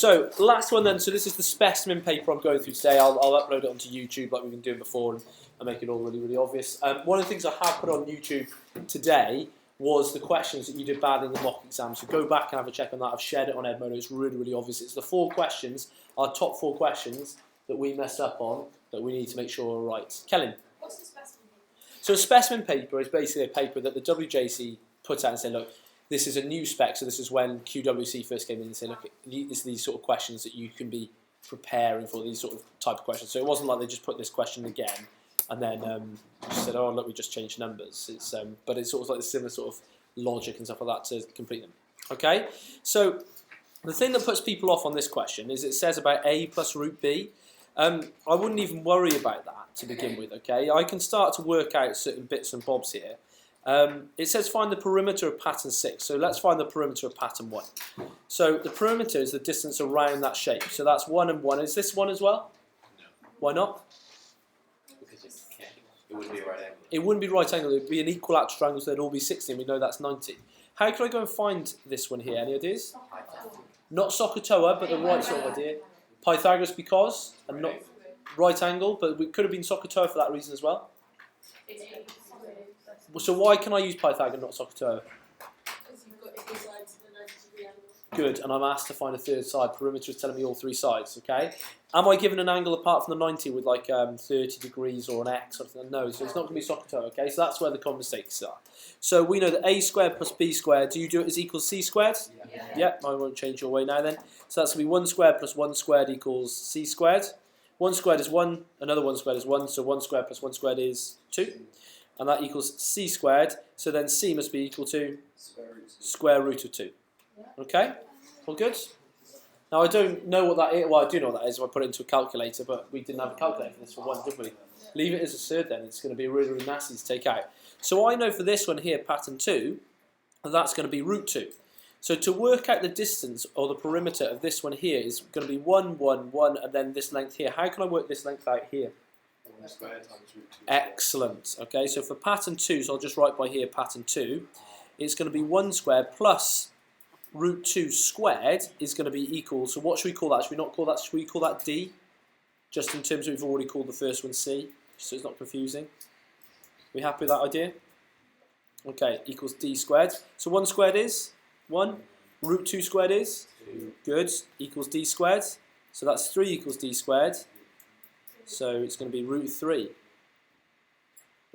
So, last one then. So this is the specimen paper I'm going through today. I'll upload it onto YouTube like we've been doing before and make it all really, really obvious. One of the things I have put on YouTube today was the questions that you did bad in the mock exam. So go back and have a check on that. I've shared it on Edmodo. It's really, really obvious. It's the 4 questions, our top 4 questions that we messed up on that we need to make sure are right. Kellen? What's the specimen paper? So a specimen paper is basically a paper that the WJC put out and said, look, this is a new spec, so this is when QWC first came in and said, look, these are these sort of questions that you can be preparing for, these sort of type of questions. So it wasn't like they just put this question again and then said, oh, look, we just changed numbers. It's but it's sort of like the similar sort of logic and stuff like that to complete them. Okay, so the thing that puts people off on this question is it says about A plus root B. I wouldn't even worry about that to begin with, okay? I can start to work out certain bits and bobs here. It says find the perimeter of pattern 6, so let's find the perimeter of pattern 1. So the perimeter is the distance around that shape, so that's 1 and 1. Is this 1 as well? No. Why not? Because it wouldn't be a right angle. It wouldn't be right angle, it would be an equilateral triangle, so they'd all be 60, and we know that's 90. How can I go and find this one here? Any ideas? Not Sokotoa, but the right sort of idea. Pythagoras because, and not right angle, but it could have been Sokotoa for that reason as well. So why can I use Pythagoras, not Sokotoa? Because you've got every side to the 90-degree angle. Good, and I'm asked to find a third side. Perimeter is telling me all 3 sides, okay? Am I given an angle apart from the 90 with like 30 degrees or an X or something? No, so it's not going to be Sokotoa, okay? So that's where the common mistakes are. So we know that A squared plus B squared, do you do it as equals C squared? Yeah. Yep, I won't change your way now then. So that's going to be 1 squared plus 1 squared equals C squared. 1 squared is 1, another 1 squared is 1, so 1 squared plus 1 squared is 2. And that equals C squared, so then C must be equal to square root of 2. Okay? All good? Now I don't know what that is, well I do know what that is if I put it into a calculator, but we didn't have a calculator for this for 1, did we? Leave it as a third then, it's going to be really, really nasty to take out. So I know for this one here, pattern 2, that's going to be root 2. So to work out the distance or the perimeter of this one here is going to be 1, 1, 1, and then this length here. How can I work this length out here? 1 squared times root 2. Excellent. Okay, so for pattern 2, so I'll just write by here pattern 2, it's going to be 1 squared plus root 2 squared is going to be equal, so what should we call that? Should we not call that, should we call that D? Just in terms of we've already called the first one C, so it's not confusing. We happy with that idea? Okay, equals D squared. So 1 squared is 1. Root 2 squared is 2. good, equals D squared. So that's 3 equals D squared. So it's going to be root 3.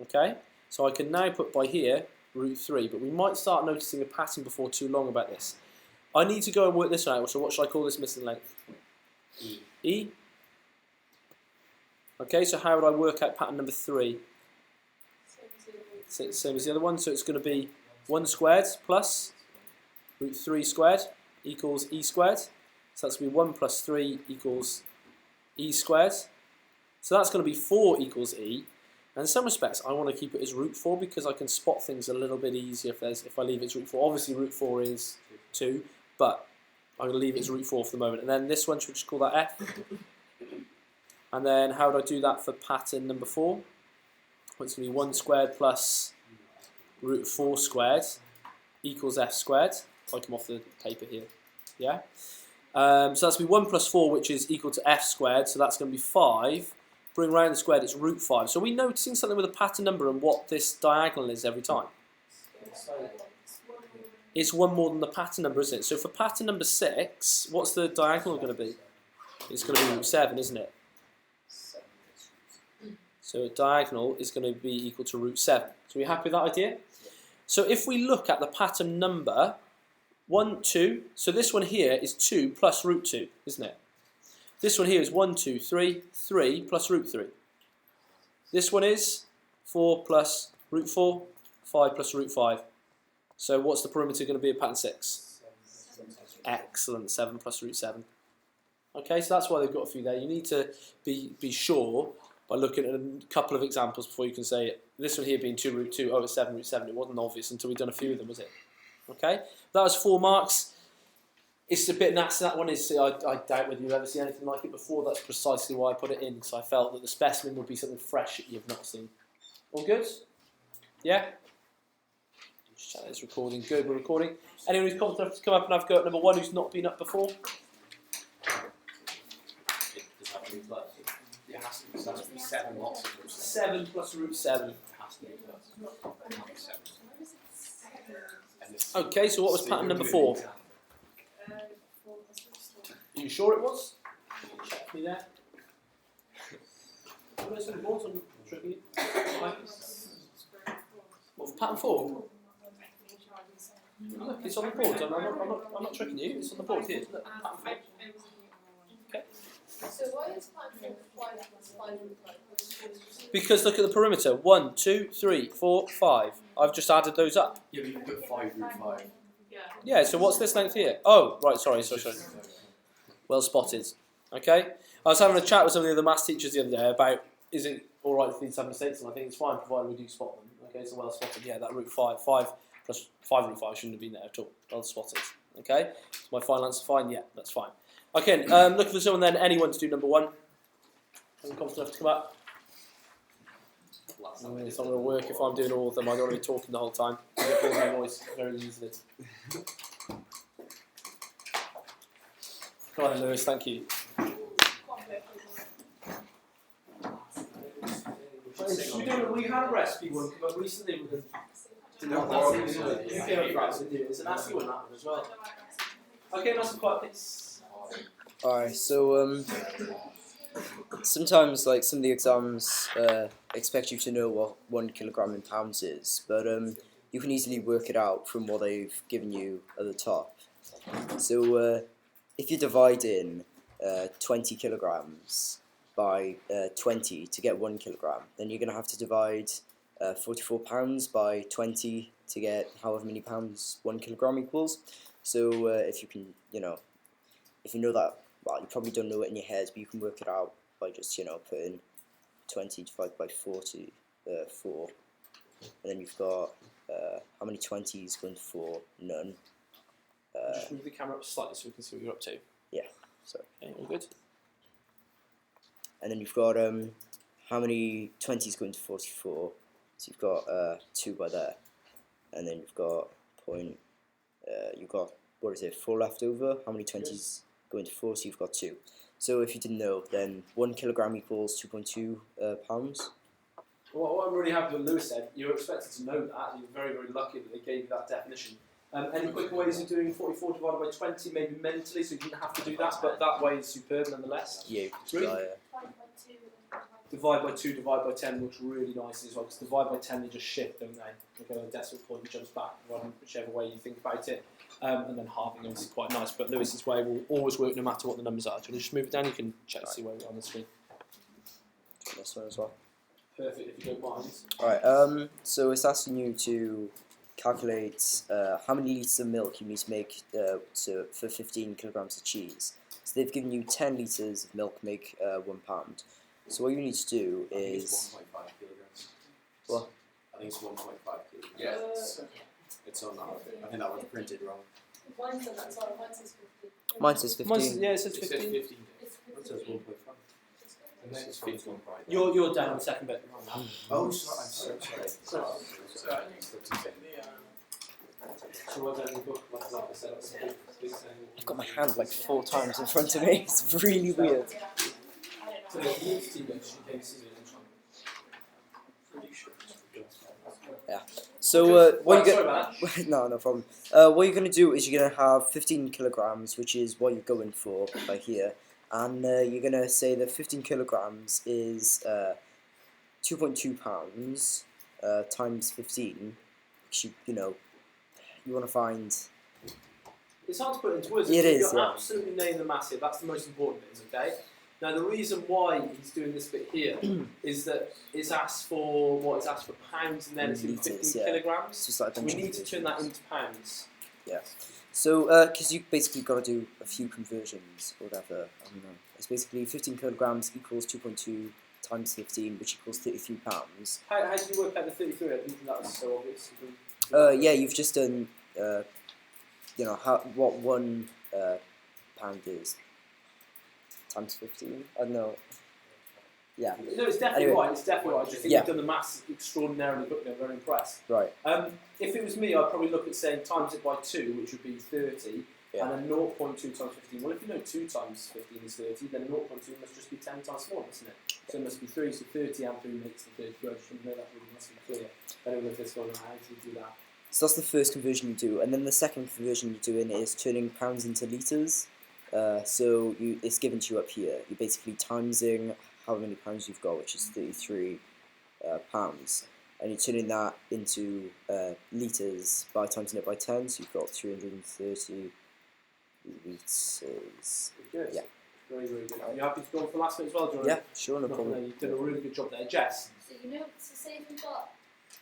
Okay, so I can now put by here root 3, but we might start noticing a pattern before too long about this. I need to go and work this one out, so what should I call this missing length? E. E? Okay, so how would I work out pattern number 3? Same as the other one, so it's going to be 1 squared plus root 3 squared equals E squared. So that's going to be 1 plus 3 equals E squared. So that's going to be 4 equals E. And in some respects, I want to keep it as root 4 because I can spot things a little bit easier if I leave it as root 4. Obviously, root 4 is 2, but I'm going to leave it as root 4 for the moment. And then this one, should we just call that F? And then how would I do that for pattern number 4? Well, it's going to be 1 squared plus root 4 squared equals F squared. If I come off the paper here. Yeah? So that's going to be 1 plus 4, which is equal to F squared. So that's going to be 5. Bring round the squared, it's root 5. So are we noticing something with a pattern number and what this diagonal is every time? It's 1 more than the pattern number, isn't it? So for pattern number 6, what's the diagonal going to be? It's going to be root 7, isn't it? So a diagonal is going to be equal to root 7. So are we happy with that idea? So if we look at the pattern number, 1, 2, so this one here is 2 plus root 2, isn't it? This one here is 1, 2, 3, 3 plus root 3. This one is 4 plus root 4, 5 plus root 5. So what's the perimeter going to be of pattern 6? Excellent, 7 plus root 7. Okay, so that's why they've got a few there. You need to be sure by looking at a couple of examples before you can say this one here being 2 root 2, oh it's 7 root 7. It wasn't obvious until we've done a few of them, was it? Okay, that was 4 marks. It's a bit nasty, that one is. I doubt whether you've ever seen anything like it before. That's precisely why I put it in, because I felt that the specimen would be something fresh that you've not seen. All good? Yeah? Just check this recording. Good, we're recording. Anyone who's confident enough to come up and have a go at number 1 who's not been up before? So that's 7 lots of root 7. 7 plus root 7. It has to be first. 7. And this Okay, so what was pattern number 4? Are you sure it was? Check me there. Where's the board? I'm tricking you. What, pattern 4? Look, it's on the board. I'm not tricking you. It's on the board here. Look, pattern 4. Okay. So why is pattern 5 plus 5 root 5? Because look at the perimeter. 1, 2, 3, 4, 5. I've just added those up. Yeah, but you put 5 root 5. Yeah, so what's this length here? Oh, right, sorry. Well spotted. Okay? I was having a chat with some of the other maths teachers the other day about, is it alright for these to have mistakes? And I think it's fine, provided we do spot them. Okay, so well spotted. Yeah, that root 5 plus 5 root 5 shouldn't have been there at all. Well spotted. Okay? So my final answer fine? Yeah, that's fine. Okay, looking for someone then, anyone to do number 1. I'm confident enough to come up. It's not going to work if I'm doing all of them. I don't want to be talking the whole time. I get bored of my voice very easily. Go on, Lewis, thank you. We had a recipe one come up recently with it's a nasty one, that one as well. Okay, nice and quiet, please. Alright, so sometimes like some of the exams expect you to know what 1 kilogram in pounds is, but you can easily work it out from what they've given you at the top. So if you divide in 20 kilograms by 20 to get 1 kilogram, then you're going to have to divide 44 pounds by 20 to get however many pounds 1 kilogram equals. So if you can, if you know that, well, you probably don't know it in your head, but you can work it out by just, putting 20 divided by 44, and then you've got how many 20s going to 4? None. Just move the camera up slightly so we can see what you're up to. Yeah, so. Okay, all good. And then you've got how many 20s going to 44, so you've got 2 by there, and then you've got you've got, 4 left over. How many 20s going to 4, so you've got 2. So if you didn't know, then 1 kilogram equals 2.2 pounds. Well, what I'm really happy with Lewis said, you were expected to know that. You're very, very lucky that they gave you that definition. Any quick ways of doing 44 divided by 20, maybe mentally, so you didn't have to do that, but that way is superb nonetheless. Yeah, Divide by 2, divide by 10 looks really nice as well, because divide by 10 they just shift, don't they? They go to a decimal point and jumps back, whichever way you think about it. And then halving them is quite nice, but Lewis's way will always work no matter what the numbers are. Do you want to just move it down? You can check to see where we're on the screen. This one as well. Perfect, if you don't mind. Alright, so it's asking you to calculate how many litres of milk you need to make for 15 kilograms of cheese. So they've given you 10 litres of milk make 1 pound. So what you need to do is... I think it's 1.5 kilograms. What? I think it's 1.5 kilograms. Yeah, it's on that. I think that one's printed wrong. Mine says that, sorry, mine says 50. Mine says 15. Yeah, it says It says 15. 15. It's It says 1.5. And then it's 15. You're down on the second bit. Oh, sorry. I'm so sorry. So well done, your book, like I said, that's a big thing. I've got my hand like 4 times in front of me. It's really weird. So there's the entity which you can see in Yeah. So what you sorry get? about that. No problem. What you're gonna do is you're gonna have 15 kilograms, which is what you're going for by here, and you're gonna say that 15 kilograms is 2.2 pounds times 15. Which you want to find. It's hard to put into words. It is, You're yeah. absolutely nailing the maths here. That's the most important bit, okay? Now, the reason why he's doing this bit here is that it's asked for pounds and then it's in Litres, 15 yeah. kilograms. It's just like a We bunch of need to turn that into pounds. Yeah. So, because you basically got to do a few conversions or whatever. I don't know. It's basically 15 kilograms equals 2.2 times 15, which equals 33 pounds. How do you work out the 33? I didn't think that was so obvious. Yeah, you've just done, what 1 pound is times 15. I don't know. Yeah. No, it's definitely Anyway. right. It's definitely right. I just think Yeah. you've done the maths extraordinarily quickly. I'm very impressed. Right. If it was me, I'd probably look at saying times it by 2, which would be 30, and then 0.2 times 15. Well, if you know 2 times 15 is 30, then 0.2 must just be 10 times 4, mustn't it? So it must be 3, so 30 and 3 makes the 30. I just know that really must be clear. I don't know if this one, how do you do that? So that's the first conversion you do, and then the second conversion you do in is turning pounds into litres. So it's given to you up here. You're basically timesing how many pounds you've got, which is 33 pounds, and you're turning that into litres by timesing it by 10, so you've got 330 litres. Good. Yeah. Very, very good. Are you happy to go on for last bit as well, John? Yeah, sure, no problem. You've done a really good job there. Jess? So so say if you've got,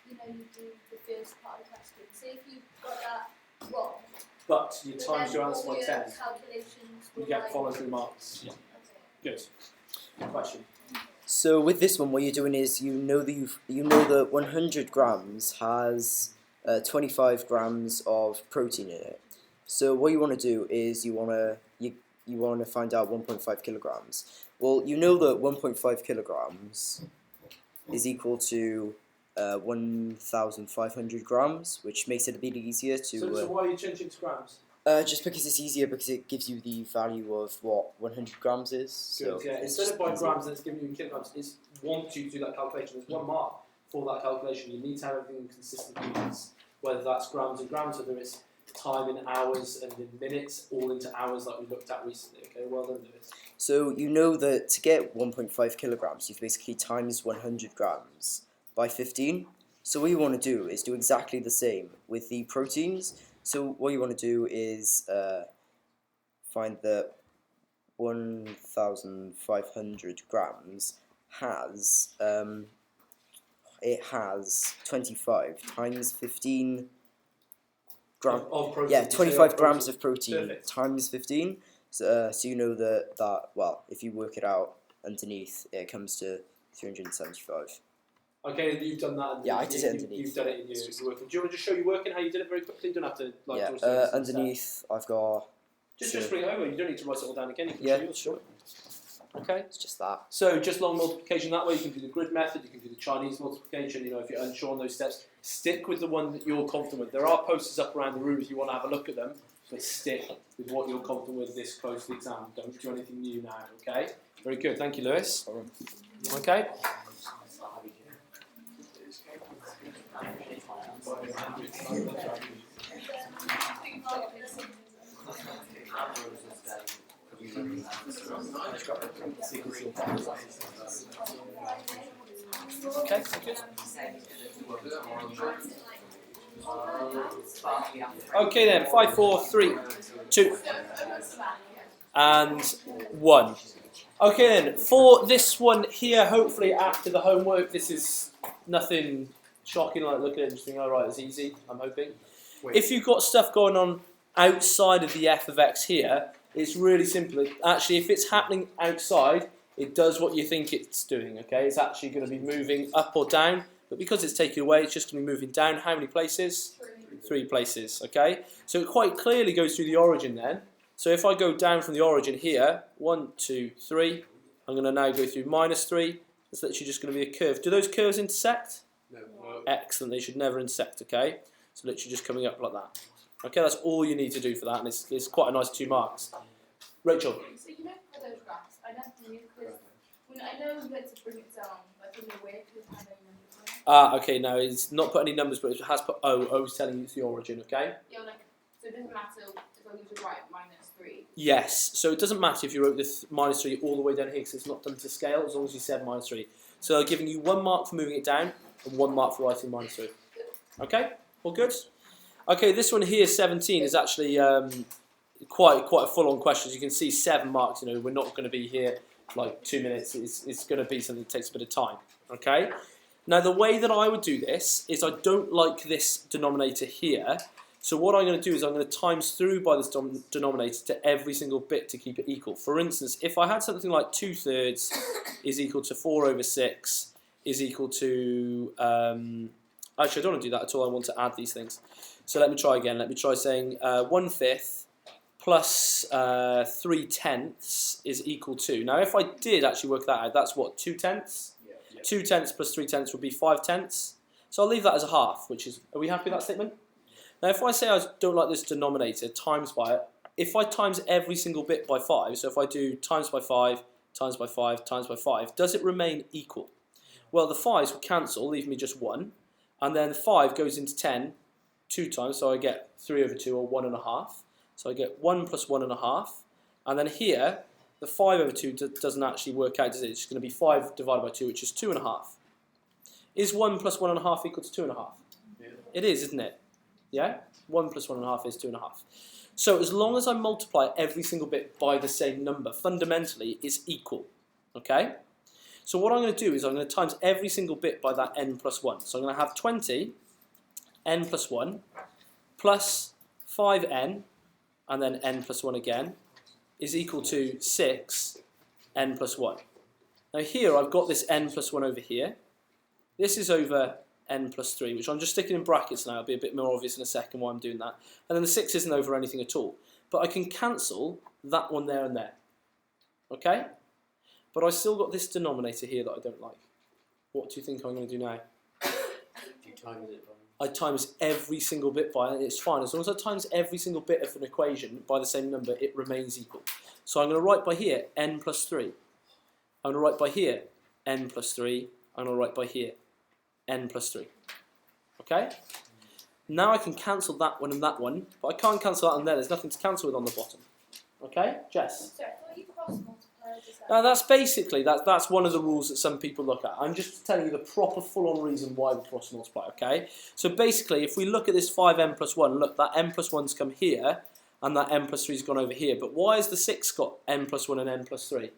you do the first part of the question. Say if you've got that wrong, But you but times then your answer all by your 10. calculations You will get like, follow-through marks. Yeah. okay. Good. Question. So with this one, what you're doing is you know that 100 grams has 25 grams of protein in it. So what you want to do is you want to find out 1.5 kilograms. Well, you know that 1.5 kilograms is equal to 1,500 grams, which makes it a bit easier to. So why are you changing to grams? Just because it's easier, because it gives you the value of what 100 grams is. So Good, yeah. Instead of by grams and it's giving you in kilograms, it's want you to do that calculation. There's one mark for that calculation. You need to have everything in consistent units, whether that's grams and grams, whether it's time in hours and in minutes, all into hours like we looked at recently. Okay, well done, Lewis. So you know that to get 1.5 kilograms, you've basically times 100 grams by 15. So what you want to do is do exactly the same with the proteins. So what you want to do is find that 1,500 grams has it has 25 times 15 grams. Of protein. Yeah, 25 grams protein. of protein Perfect. times 15. So you know that well, if you work it out underneath, it comes to 375. Okay, you've done that. Yeah, I did it underneath. You've done it in your working. Do you want to just show you working how you did it very quickly? You don't have to like. Yeah, draw things and underneath I've got. stuff. Just bring it over. You don't need to write it all down again. You can Yeah, show yours. sure. Okay. It's just that. So just long multiplication that way. You can do the grid method. You can do the Chinese multiplication. You know, if you're unsure on those steps, stick with the one that you're confident with. There are posters up around the room if you want to have a look at them. But stick with what you're confident with this close to the exam. Don't do anything new now. Okay. Very good. Thank you, Lewis. Okay. Okay, good. Okay then, 5, 4, 3, 2, and 1. Okay then, for this one here, hopefully after the homework, this is nothing shocking, like looking at it and just thinking, all right, it's easy, I'm hoping. If you've got stuff going on outside of the f of x here, it's really simple. Actually, if it's happening outside, it does what you think it's doing, okay? It's actually going to be moving up or down, but because it's taken away, it's just going to be moving down. How many places? 3 places, okay? So it quite clearly goes through the origin then. So if I go down from the origin here, 1, 2, 3, I'm going to now go through -3. It's literally just going to be a curve. Do those curves intersect? No. Excellent, they should never intersect, okay? So literally just coming up like that. Okay, that's all you need to do for that, and it's quite a nice 2 marks. Rachel? So for those graphs, I never knew because I know where to bring it down, but I don't know where to have any numbers. Okay, now it's not put any numbers, but it has put O. O's telling you it's the origin, okay? Yeah, so it doesn't matter as long as you write -3. Yes, so it doesn't matter if you wrote this -3 all the way down here because it's not done to scale as long as you said -3. So they're giving you 1 mark for moving it down and 1 mark for writing -3. Okay, all good? Okay, this one here, 17, is actually quite a full-on question. As you can see, 7 marks. You know, we're not going to be here for like 2 minutes. It's going to be something that takes a bit of time. Okay. Now, the way that I would do this is I don't like this denominator here. So what I'm going to do is I'm going to times through by this denominator to every single bit to keep it equal. For instance, if I had something like 2/3 is equal to 4/6 is equal to... actually, I don't want to do that at all. I want to add these things. So let me try again. Let me try saying 1/5 plus 3/10 is equal to... Now, if I did actually work that out, that's what, 2/10? 2/10 plus 3/10 would be 5/10. So I'll leave that as a half, which is... Are we happy with that statement? Now, if I say I don't like this denominator, times by it, if I times every single bit by 5, so if I do times by 5, times by 5, times by 5, does it remain equal? Well, the 5s would cancel, leaving me just 1, and then 5 goes into 10 2 times, so I get 3 over 2, or 1.5. So I get 1 plus 1.5, and then here, the 5 over 2 doesn't actually work out, does it? It's just going to be 5 divided by 2, which is 2.5. Is 1 plus 1.5 equal to 2.5? Yeah. It is, isn't it? Yeah? 1 plus 1.5 is 2.5. So as long as I multiply every single bit by the same number, fundamentally it's equal. Okay? So what I'm going to do is I'm going to times every single bit by that n plus 1. So I'm going to have 20 n plus 1 plus 5n, and then n plus 1 again, is equal to 6 n plus 1. Now here I've got this n plus 1 over here. This is over n plus 3, which I'm just sticking in brackets now. It'll be a bit more obvious in a second why I'm doing that. And then the 6 isn't over anything at all. But I can cancel that one there and there. Okay? But I still got this denominator here that I don't like. What do you think I'm going to do now? You times it by. I times every single bit by it. It's fine. As long as I times every single bit of an equation by the same number, it remains equal. So I'm going to write by here n plus 3. I'm going to write by here n plus 3. I'm going to write by here n plus 3. Okay? Now I can cancel that one and that one, but I can't cancel that one there. There's nothing to cancel with on the bottom. Okay? Jess? Sorry, I thought you cross multiplied. Now that's basically, that's one of the rules that some people look at. I'm just telling you the proper full-on reason why we cross multiply, okay? So basically, if we look at this 5n plus 1, look, that n plus 1's come here, and that n plus 3's gone over here. But why has the 6 got n plus 1 and n plus 3?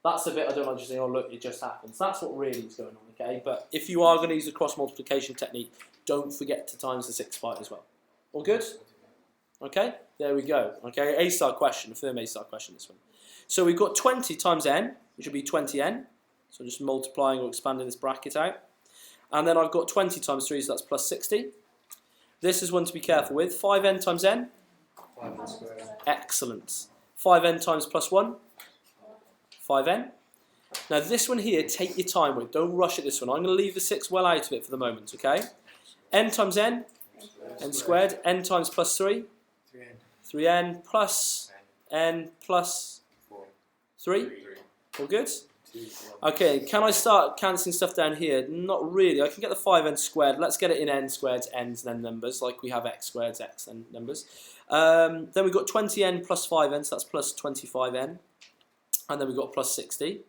That's the bit I don't like just saying, oh look, it just happens. That's what really is going on, okay? But if you are going to use the cross multiplication technique, don't forget to times the 6 by it as well. All good? Okay, there we go. Okay, A-star question, a firm A-star question, this one. So we've got 20 times n, which will be 20n. So just multiplying or expanding this bracket out. And then I've got 20 times 3, so that's plus 60. This is one to be careful with. 5n times n. 5n squared. Excellent. 5n times plus 1. 5n. Now this one here, take your time with. Don't rush at this one. I'm going to leave the 6 well out of it for the moment, okay? n times n. N squared. N times plus 3. 3n. 3n plus n plus 3. All good? Okay, can I start cancelling stuff down here? Not really. I can get the 5n squared. Let's get it in n squareds, n's, and n numbers, like we have x squareds, x, and numbers. Then we've got 20n plus 5n, so that's plus 25n. And then we've got plus 60.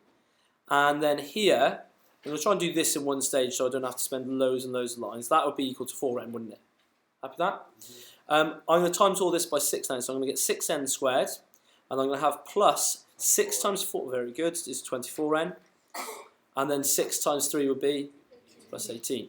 And then here, I'm going to try and do this in one stage so I don't have to spend loads and loads of lines. That would be equal to 4n, wouldn't it? Happy with that? I'm going to times all this by 6 now, so I'm going to get 6n squared. And I'm going to have plus 6 times 4, very good, is 24n. And then 6 times 3 would be plus 18.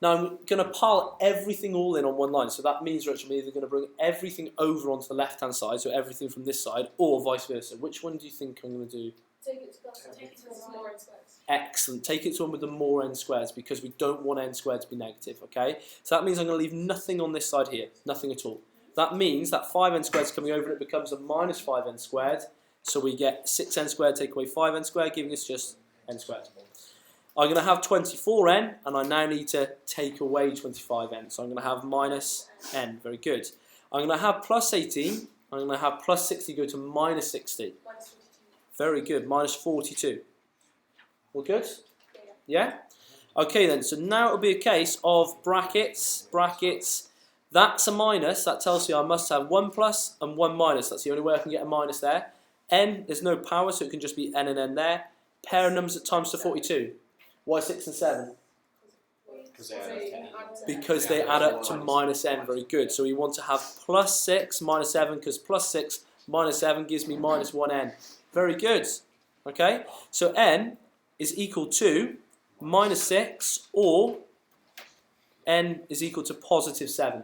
Now I'm going to pile everything all in on one line. So that means we're actually either going to bring everything over onto the left-hand side, so everything from this side, or vice versa. Which one do you think I'm going to do? Take it to plus, take it to more n squares. Excellent. Take it to one with the more n squares, because we don't want n squared to be negative, okay? So that means I'm going to leave nothing on this side here, nothing at all. That means that 5n squared is coming over and it becomes a minus 5n squared. So we get 6n squared take away 5n squared, giving us just n squared. I'm going to have 24n, and I now need to take away 25n. So I'm going to have minus n. Very good. I'm going to have plus 18. I'm going to have plus 60 go to minus 60. Minus 42. Very good. Minus 42. All good? Yeah? Okay then. So now it'll be a case of brackets, brackets. That's a minus. That tells you I must have 1 plus and 1 minus. That's the only way I can get a minus there. N, there's no power, so it can just be n and n there. Pair of numbers at times to 42. Why 6 and 7? Because they add up to minus n. Very good. So we want to have plus 6 minus 7, because plus 6 minus 7 gives me minus 1n. Very good. Okay? So n is equal to minus 6, or n is equal to positive 7.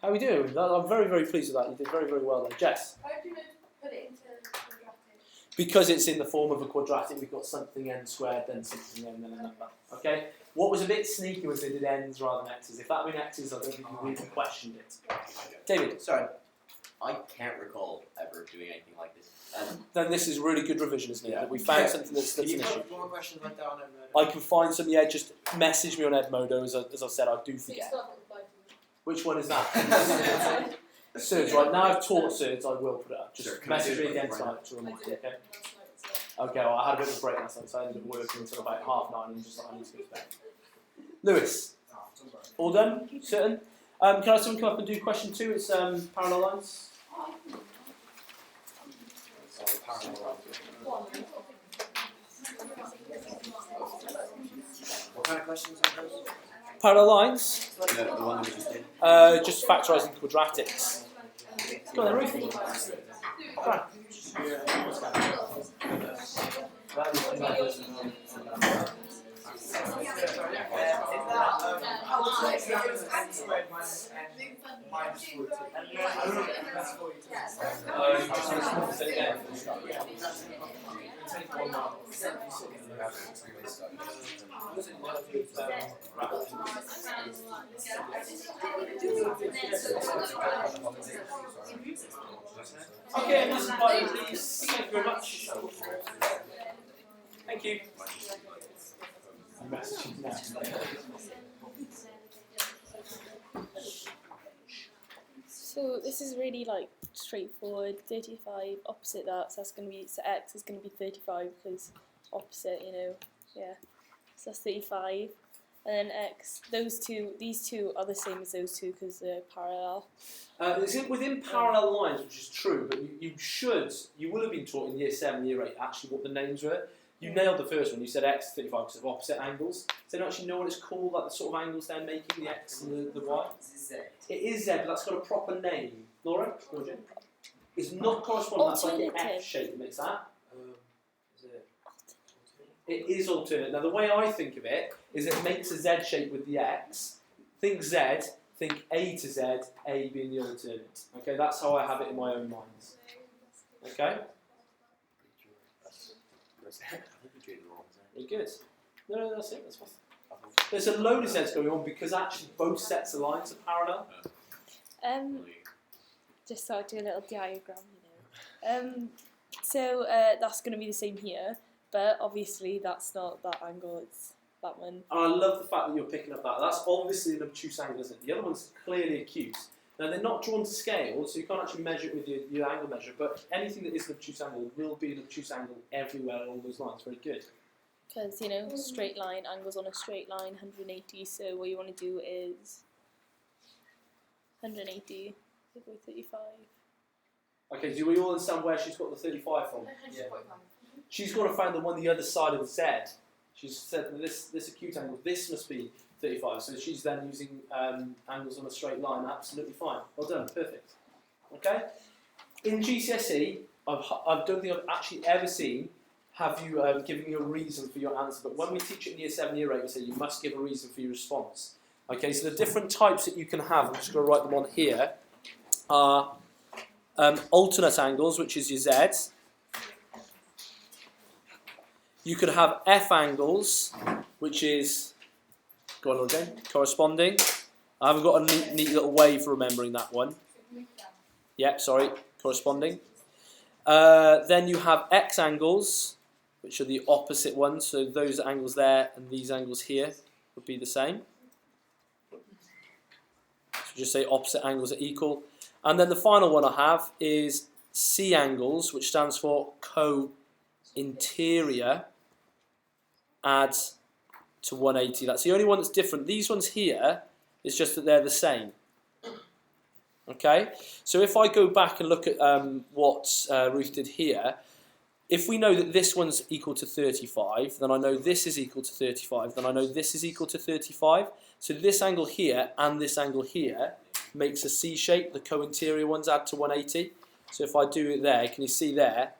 How are we doing? I'm very, very pleased with that. You did very, very well there. Jess? How do you know to put it into quadratic? Because it's in the form of a quadratic, we've got something n squared, then something n, then a number. Okay? What was a bit sneaky was they did n's rather than x's. If that had been x's, I don't think you even questioned it. David? Sorry, I can't recall ever doing anything like this. Then this is really good revision, isn't it? That we found something that's an Can you issue. put more questions like that on I can find some, yeah, just message me on Edmodo, as I said, I do So you forget. still haven't applied to Which one is that? Surds, right? Now I've taught surds, I will put it up. Just Sure, can I message do me it again right tonight to remind you, okay? Last night, so. Okay, well, I had a bit of a break last night, so I ended up working until about 9:30 and just like, I need to go to bed. Lewis, all done? Certain? Can I have someone come up and do question 2? It's parallel lines. What kind of questions are those? Parallel lines, The one that we just did. just factorising quadratics. Go on then, Ruth. Come on. Okay, listen, please. Thank you very much. Thank you. So this is really like straightforward. 35 opposite that, so that's going to be, so x is going to be 35 because opposite, you know, yeah. So that's 35, and then x. These two are the same as those two because they're parallel. It's within parallel lines, which is true, but you would have been taught in year 7, year 8 actually what the names were. You nailed the first one. You said x is 35 because of opposite angles. Does anyone actually know what it's called, like the sort of angles they're making, the x and the y? It is z, but that's got a proper name. Laura? It's not corresponding, that's like an F shape that makes that. It is alternate. Now the way I think of it is it makes a Z shape with the X. Think Z, think A to Z, A being the alternate. Okay, that's how I have it in my own mind. Okay? Very good. No, that's it, that's fine. There's a load of Z's going on because actually both sets of lines are parallel. Just so I do a little diagram, you know. So that's going to be the same here, but obviously that's not that angle, it's that one. And I love the fact that you're picking up that. That's obviously an obtuse angle, isn't it? The other one's clearly acute. Now they're not drawn to scale, so you can't actually measure it with your angle measure, but anything that is an obtuse angle will be an obtuse angle everywhere along those lines. Very good. Because, you know, straight line, angles on a straight line, 180, so what you want to do is 180 by 35. Okay, do we all understand where she's got the 35 from? Yeah. She's got to find the one the other side of the Z. She's said that this acute angle, this must be 35, so she's then using angles on a straight line. Absolutely fine. Well done, perfect. Okay? In GCSE, I don't think I've actually ever seen have you giving you a reason for your answer, but when we teach it in year 7, year 8, we say you must give a reason for your response. Okay, so the different types that you can have, I'm just going to write them on here, are alternate angles, which is your Z. You could have F angles, which is, go on again, corresponding. I haven't got a neat little way for remembering that one. Yeah, sorry, corresponding. Then you have X angles, which are the opposite ones, so those angles there and these angles here would be the same. So just say opposite angles are equal. And then the final one I have is C angles, which stands for co-interior, add to 180. That's the only one that's different. These ones here is just that they're the same. Okay, so if I go back and look at what Ruth did here, if we know that this one's equal to 35, then I know this is equal to 35, then I know this is equal to 35. So this angle here and this angle here makes a C shape. The co-interior ones add to 180. So if I do it there, can you see there?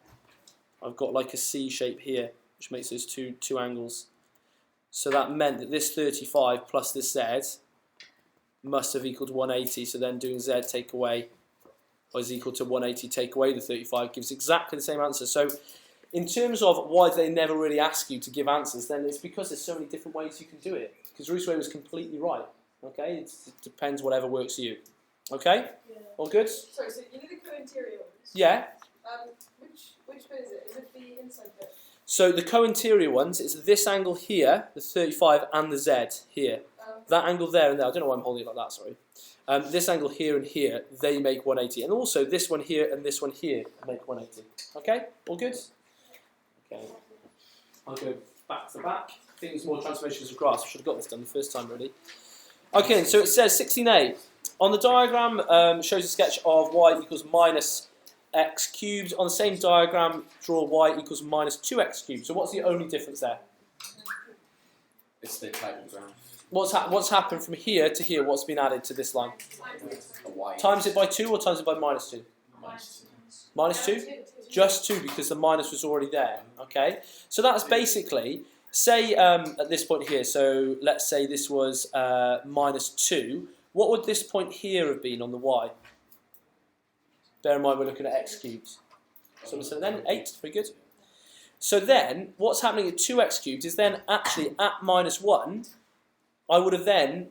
I've got like a C shape here, which makes those two angles. So that meant that this 35 plus this Z must have equaled 180. So then doing Z take away is equal to 180 take away the 35 gives exactly the same answer. So in terms of why they never really ask you to give answers, then it's because there's so many different ways you can do it. Because Ruth's way was completely right. Okay, it depends whatever works for you. Okay, Yeah. all good? Sorry, so you know the co-interior ones? Yeah. Which bit is it? Is it the inside bit? So the co-interior ones, it's this angle here, the 35, and the Z here. That angle there and there. I don't know why I'm holding it like that. Sorry. this angle here and here, they make 180. And also this one here and this one here make 180. Okay? All good? Okay. I'll go back to back. I think it's more transformations of graphs. I should have got this done the first time, really. Okay, so it says 16a. On the diagram, shows a sketch of y equals minus x cubed. On the same diagram, draw y equals minus 2x cubed. So what's the only difference there? It's the type of graph. What's happened from here to here? What's been added to this line? A y. Times it by 2 or times it by minus 2? Minus 2? Just 2 because the minus was already there. Okay, so that's basically, say at this point here, so let's say this was minus 2. What would this point here have been on the y? Bear in mind we're looking at x cubed. So then 8, very good. So then what's happening at 2x cubed is then actually at minus 1, I would have then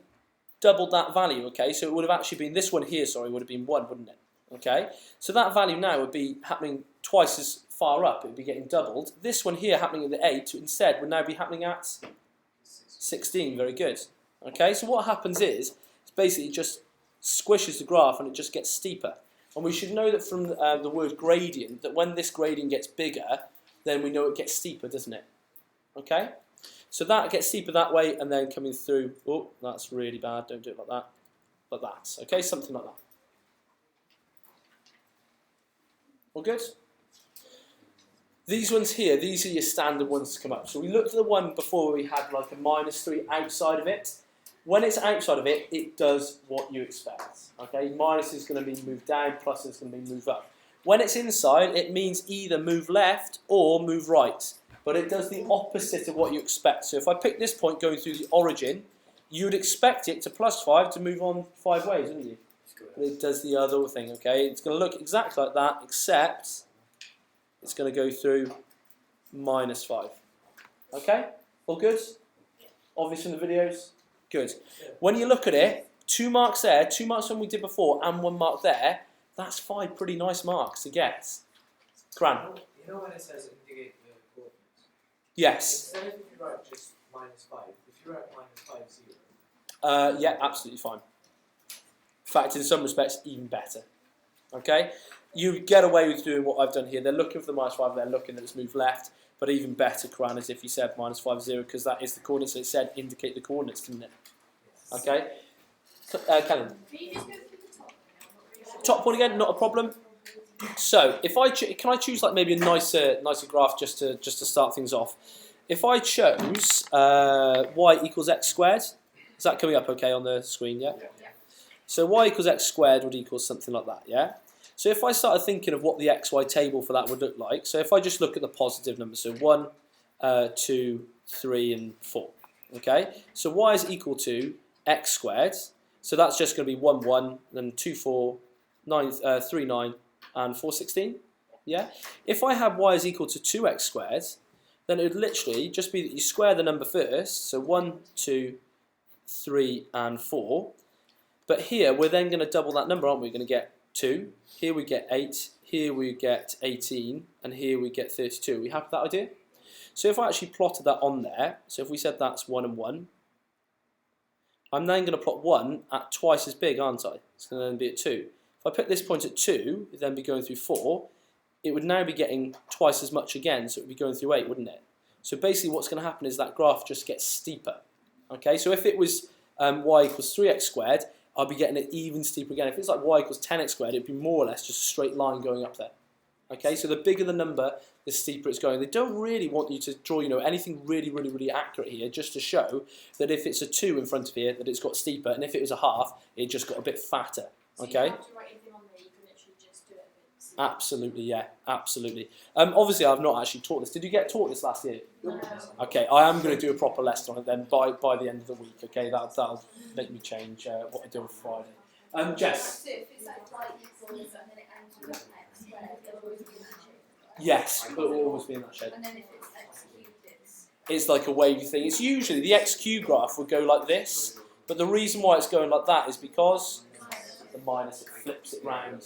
doubled that value, okay? So it would have actually been, this one here, sorry, would have been 1, wouldn't it? Okay? So that value now would be happening twice as far up, it would be getting doubled. This one here happening at the 8 instead would now be happening at 16, very good. Okay, so what happens is, it's basically just squishes the graph and it just gets steeper. And we should know that from the word gradient, that when this gradient gets bigger, then we know it gets steeper, doesn't it? Okay? So that gets steeper that way, and then coming through, oh, that's really bad, don't do it like that, like that, okay, something like that. All good? These ones here, these are your standard ones to come up. So we looked at the one before where we had like a minus 3 outside of it. When it's outside of it, it does what you expect, okay? Minus is going to be moved down, plus is going to be moved up. When it's inside, it means either move left or move right. But it does the opposite of what you expect. So if I pick this point going through the origin, you would expect it to plus 5 to move on 5 ways, wouldn't you? But it does the other thing, okay? It's going to look exactly like that, except it's going to go through minus 5. Okay? All good? Obvious in the videos? Good. When you look at it, 2 marks there, 2 marks when we did before, and 1 mark there, that's 5 pretty nice marks to get. Gran? You know when it says indicate the coordinates? Yes. Instead of if you write just minus 5, if you write minus 5, 0. Yeah, absolutely fine. In fact, in some respects, even better. Okay? You get away with doing what I've done here. They're looking for the minus 5, they're looking that it's moved left, but even better, Quran, is if you said minus 5, 0, because that is the coordinates. So it said indicate the coordinates, didn't it? Okay? Callum. Top point again, not a problem. So, if I can I choose like maybe a nicer graph just to start things off. If I chose y equals x squared, is that coming up okay on the screen? Yeah. So y equals x squared would equal something like that. Yeah. So if I started thinking of what the xy table for that would look like, so if I just look at the positive numbers, so 1, 2, 3, and 4. Okay. So y is equal to x squared. So that's just going to be 1, 1, then 2, 4, 9, 3, 9, and 4, 16. Yeah? If I had y is equal to 2x squared, then it would literally just be that you square the number first, so 1, 2, 3, and 4. But here, we're then going to double that number, aren't we? We're going to get 2. Here we get 8. Here we get 18. And here we get 32. Are we happy with that idea? So if I actually plotted that on there, so if we said that's 1 and 1, I'm then going to plot 1 at twice as big, aren't I? It's going to then be at 2. If I put this point at 2, it'd then be going through 4, it would now be getting twice as much again, so it would be going through 8, wouldn't it? So basically what's going to happen is that graph just gets steeper. Okay, so if it was y equals 3x squared, I'll be getting it even steeper again. If it's like y equals 10x squared, it'd be more or less just a straight line going up there. Okay, so the bigger the number, the steeper it's going. They don't really want you to draw, anything really accurate here, just to show that if it's a 2 in front of here, that it's got steeper, and if it was a half, it just got a bit fatter. So okay. you don't have to write anything on there, you can literally just do it a bit steeper. Absolutely, yeah, absolutely. Obviously, I've not actually taught this. Did you get taught this last year? No. Okay, I am going to do a proper lesson on it then by the end of the week. Okay, that'll make me change what I do on Friday. Jess. So if it's like y equals and then it ends with x squared, it'll always be in that shape. Yes, it will always be in that shape. And then if it's x cubed, It's like a wavy thing. It's usually the XQ graph would go like this, but the reason why it's going like that is because the minus, it flips it round.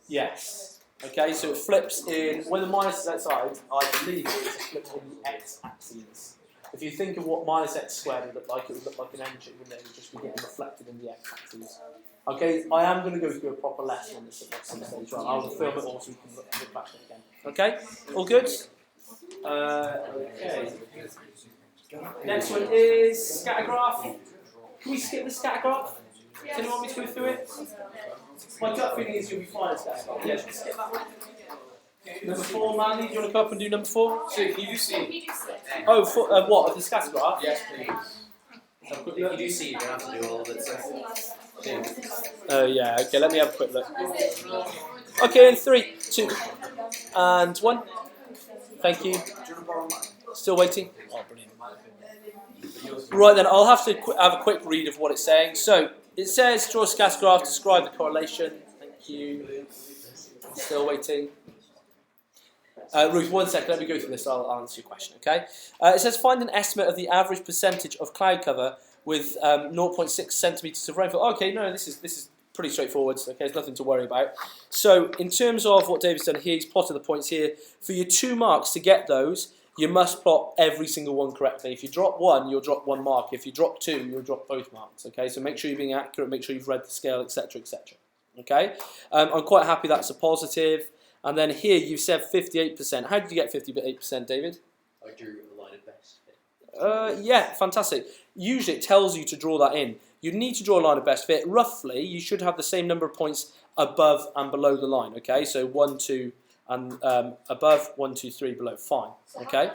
Yes. Okay, so it flips in, when the minus is outside, I believe it's flipped on the x-axis. If you think of what minus x squared would look like, it would look like an engine, wouldn't it? It would just be getting reflected in the x-axis. Okay, I am going to go through a proper lesson on this at some stage. Right, I'll film it all so you can look back at it again. Okay, all good? Okay. Next one is scatter graph. Can we skip the scatter graph? Does anyone want me to go through it? My gut feeling is you'll be fine at scatter graph. Yeah, should we skip that one? Number 4, Mandy, do you want to come up and do number 4? So can you do C? Oh, for, what, of the scatter graph? Yes, please. If you do C, you don't have to do all of it. Oh, yeah, okay, let me have a quick look. Okay, in 3, 2, and 1. Thank you. Still waiting? Oh, brilliant. Right then, I'll have to have a quick read of what it's saying. So, it says, draw a scatter graph, describe the correlation. Thank you. Still waiting. Ruth, 1 second, let me go through this, I'll answer your question, okay? It says, find an estimate of the average percentage of cloud cover with 0.6 centimetres of rainfall. Okay, no, this is pretty straightforward, okay, there's nothing to worry about. So, in terms of what David's done here, he's plotted the points here. For your 2 marks to get those, you must plot every single one correctly. If you drop 1, you'll drop 1 mark. If you drop 2, you'll drop both marks, okay? So make sure you're being accurate, make sure you've read the scale, etc., etc., okay? I'm quite happy that's a positive. And then here you've said 58%. How did you get 58%, David? I drew a line of best fit. Yeah, fantastic. Usually it tells you to draw that in. You need to draw a line of best fit. Roughly, you should have the same number of points above and below the line, okay? So 1, 2, and above, 1, 2, 3 below. Fine, okay?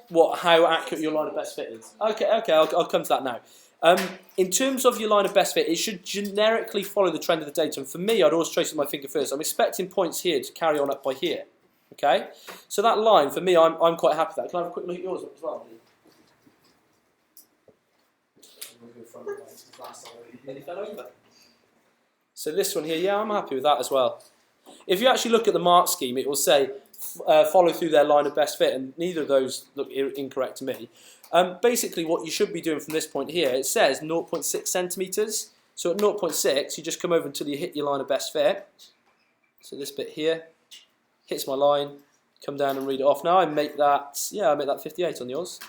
What? How accurate your line of best fit is? Okay, I'll come to that now. In terms of your line of best fit, it should generically follow the trend of the data. And for me, I'd always trace with my finger first. I'm expecting points here to carry on up by here. Okay? So that line, for me, I'm quite happy with that. Can I have a quick look at yours as well, please? So this one here, yeah, I'm happy with that as well. If you actually look at the mark scheme, it will say follow through their line of best fit, and neither of those look incorrect to me. Basically, what you should be doing from this point here, it says 0.6 centimetres. So at 0.6, you just come over until you hit your line of best fit. So this bit here hits my line. Come down and read it off. Now I make that 58 on yours.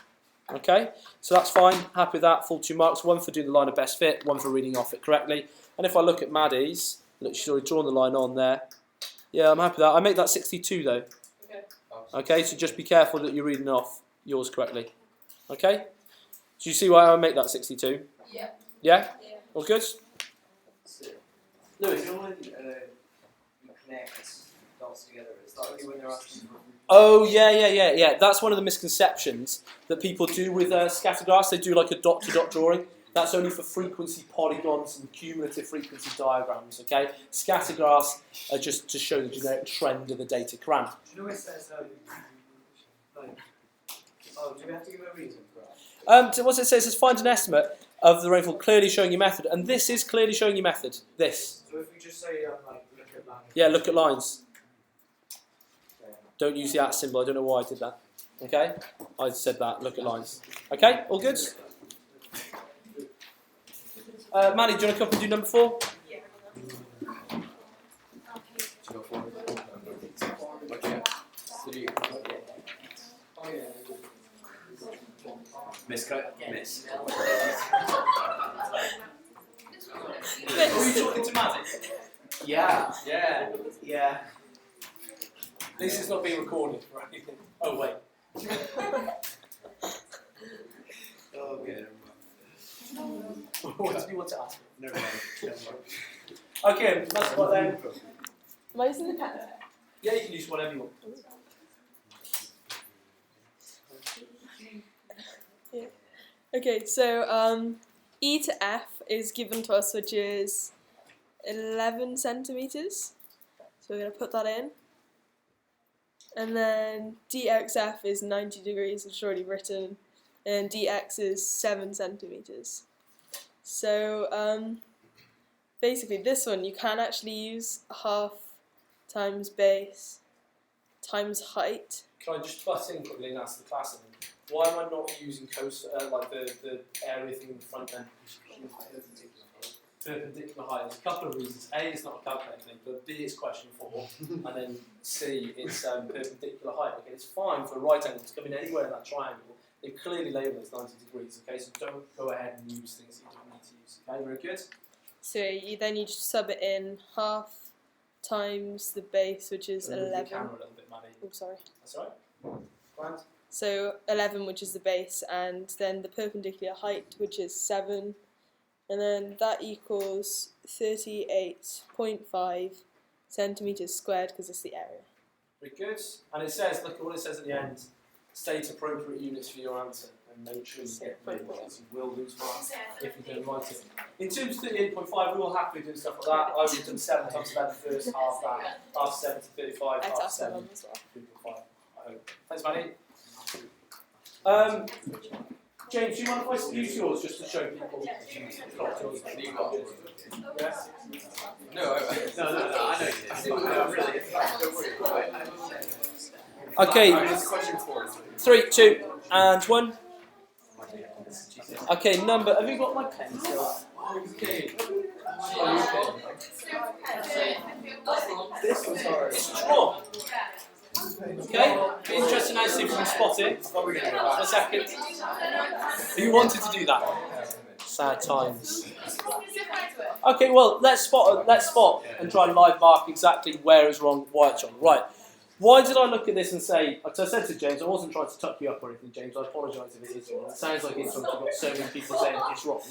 Okay, so that's fine. Happy with that. Full 2 marks. 1 for doing the line of best fit. 1 for reading off it correctly. And if I look at Maddie's, look, she's already drawn the line on there. Yeah, I'm happy with that. I make that 62 though. Okay, so just be careful that you're reading off yours correctly. Okay? Do you see why I make that 62? Yeah. Yeah? All good? Lewis, you know when you connect dots together, it's not only when they're asking for... Oh, yeah. That's one of the misconceptions that people do with scatter graphs. They do like a dot-to-dot drawing. That's only for frequency polygons and cumulative frequency diagrams, okay? Scatter graphs are just to show the generic trend of the data cram. Do you know what it says, do we have to give a reason for that? What it says is find an estimate of the rainfall clearly showing your method. And this is clearly showing your method. This. So if we just say, look at lines. Yeah, look at lines. Okay. Don't use the at symbol. I don't know why I did that. Okay? I said that. Look at lines. Okay? All good? Manny, do you want to come up and do number 4? Yeah. Miss, miss. Are you talking to Maddie? Yeah. This is not being recorded or anything. Oh, wait. Okay. What did you want to ask? Never mind. Okay, that's what then. Am I using the pen? Yeah, you can use whatever you want. Yeah. Okay, so E to F is given to us, which is 11 centimetres. So we're going to put that in. And then DXF is 90 degrees, which is already written. And DX is 7 centimetres. So basically this one, you can actually use half times base times height. Can I just butt in quickly and ask the class then? Why am I not using like the area thing in the front end? perpendicular height. There's a couple of reasons. A, it's not a calculator thing, but B, it's question 4, and then C, it's perpendicular height. Okay, it's fine for a right angle to come in anywhere in that triangle. They've clearly labelled it as 90 degrees. Okay, so don't go ahead and use things that you don't need to use. Okay, very good. So you just sub it in half times the base, which is Move the 11. camera a little bit, Maddie. Oh, sorry. That's all right. Grand. So 11, which is the base, and then the perpendicular height, which is 7, and then that equals 38.5 centimeters squared because it's the area. Very good. And it says, look at what it says at the end. State appropriate units for your answer, and make sure you get the units. You will lose marks if you don't write it. In terms of 38.5, we're all happy doing stuff like that. I would have done 7 times 11 first, half that, half 7 to 35, X half has 7 7 as well. 3.5. I hope. Thanks, Maddie. James, do you mind if I use yours just to show people? Yeah? No, I know you did. No, really, it's fine. Don't worry. Okay, It's question 4. 3, 2, and 1. Okay, number. Have you got my pen still? Okay. This one's hard. It's wrong. Okay, be interesting now to see if we can spot it. What are we going to do? A second. You wanted to do that. Sad times. Okay, well let's spot and try and live mark exactly where it's wrong, why it's wrong. Right. Why did I look at this and say? As I said to James, I wasn't trying to tuck you up or anything, James. I apologise if it is wrong. It sounds like it's wrong. You've got so many people saying it's wrong.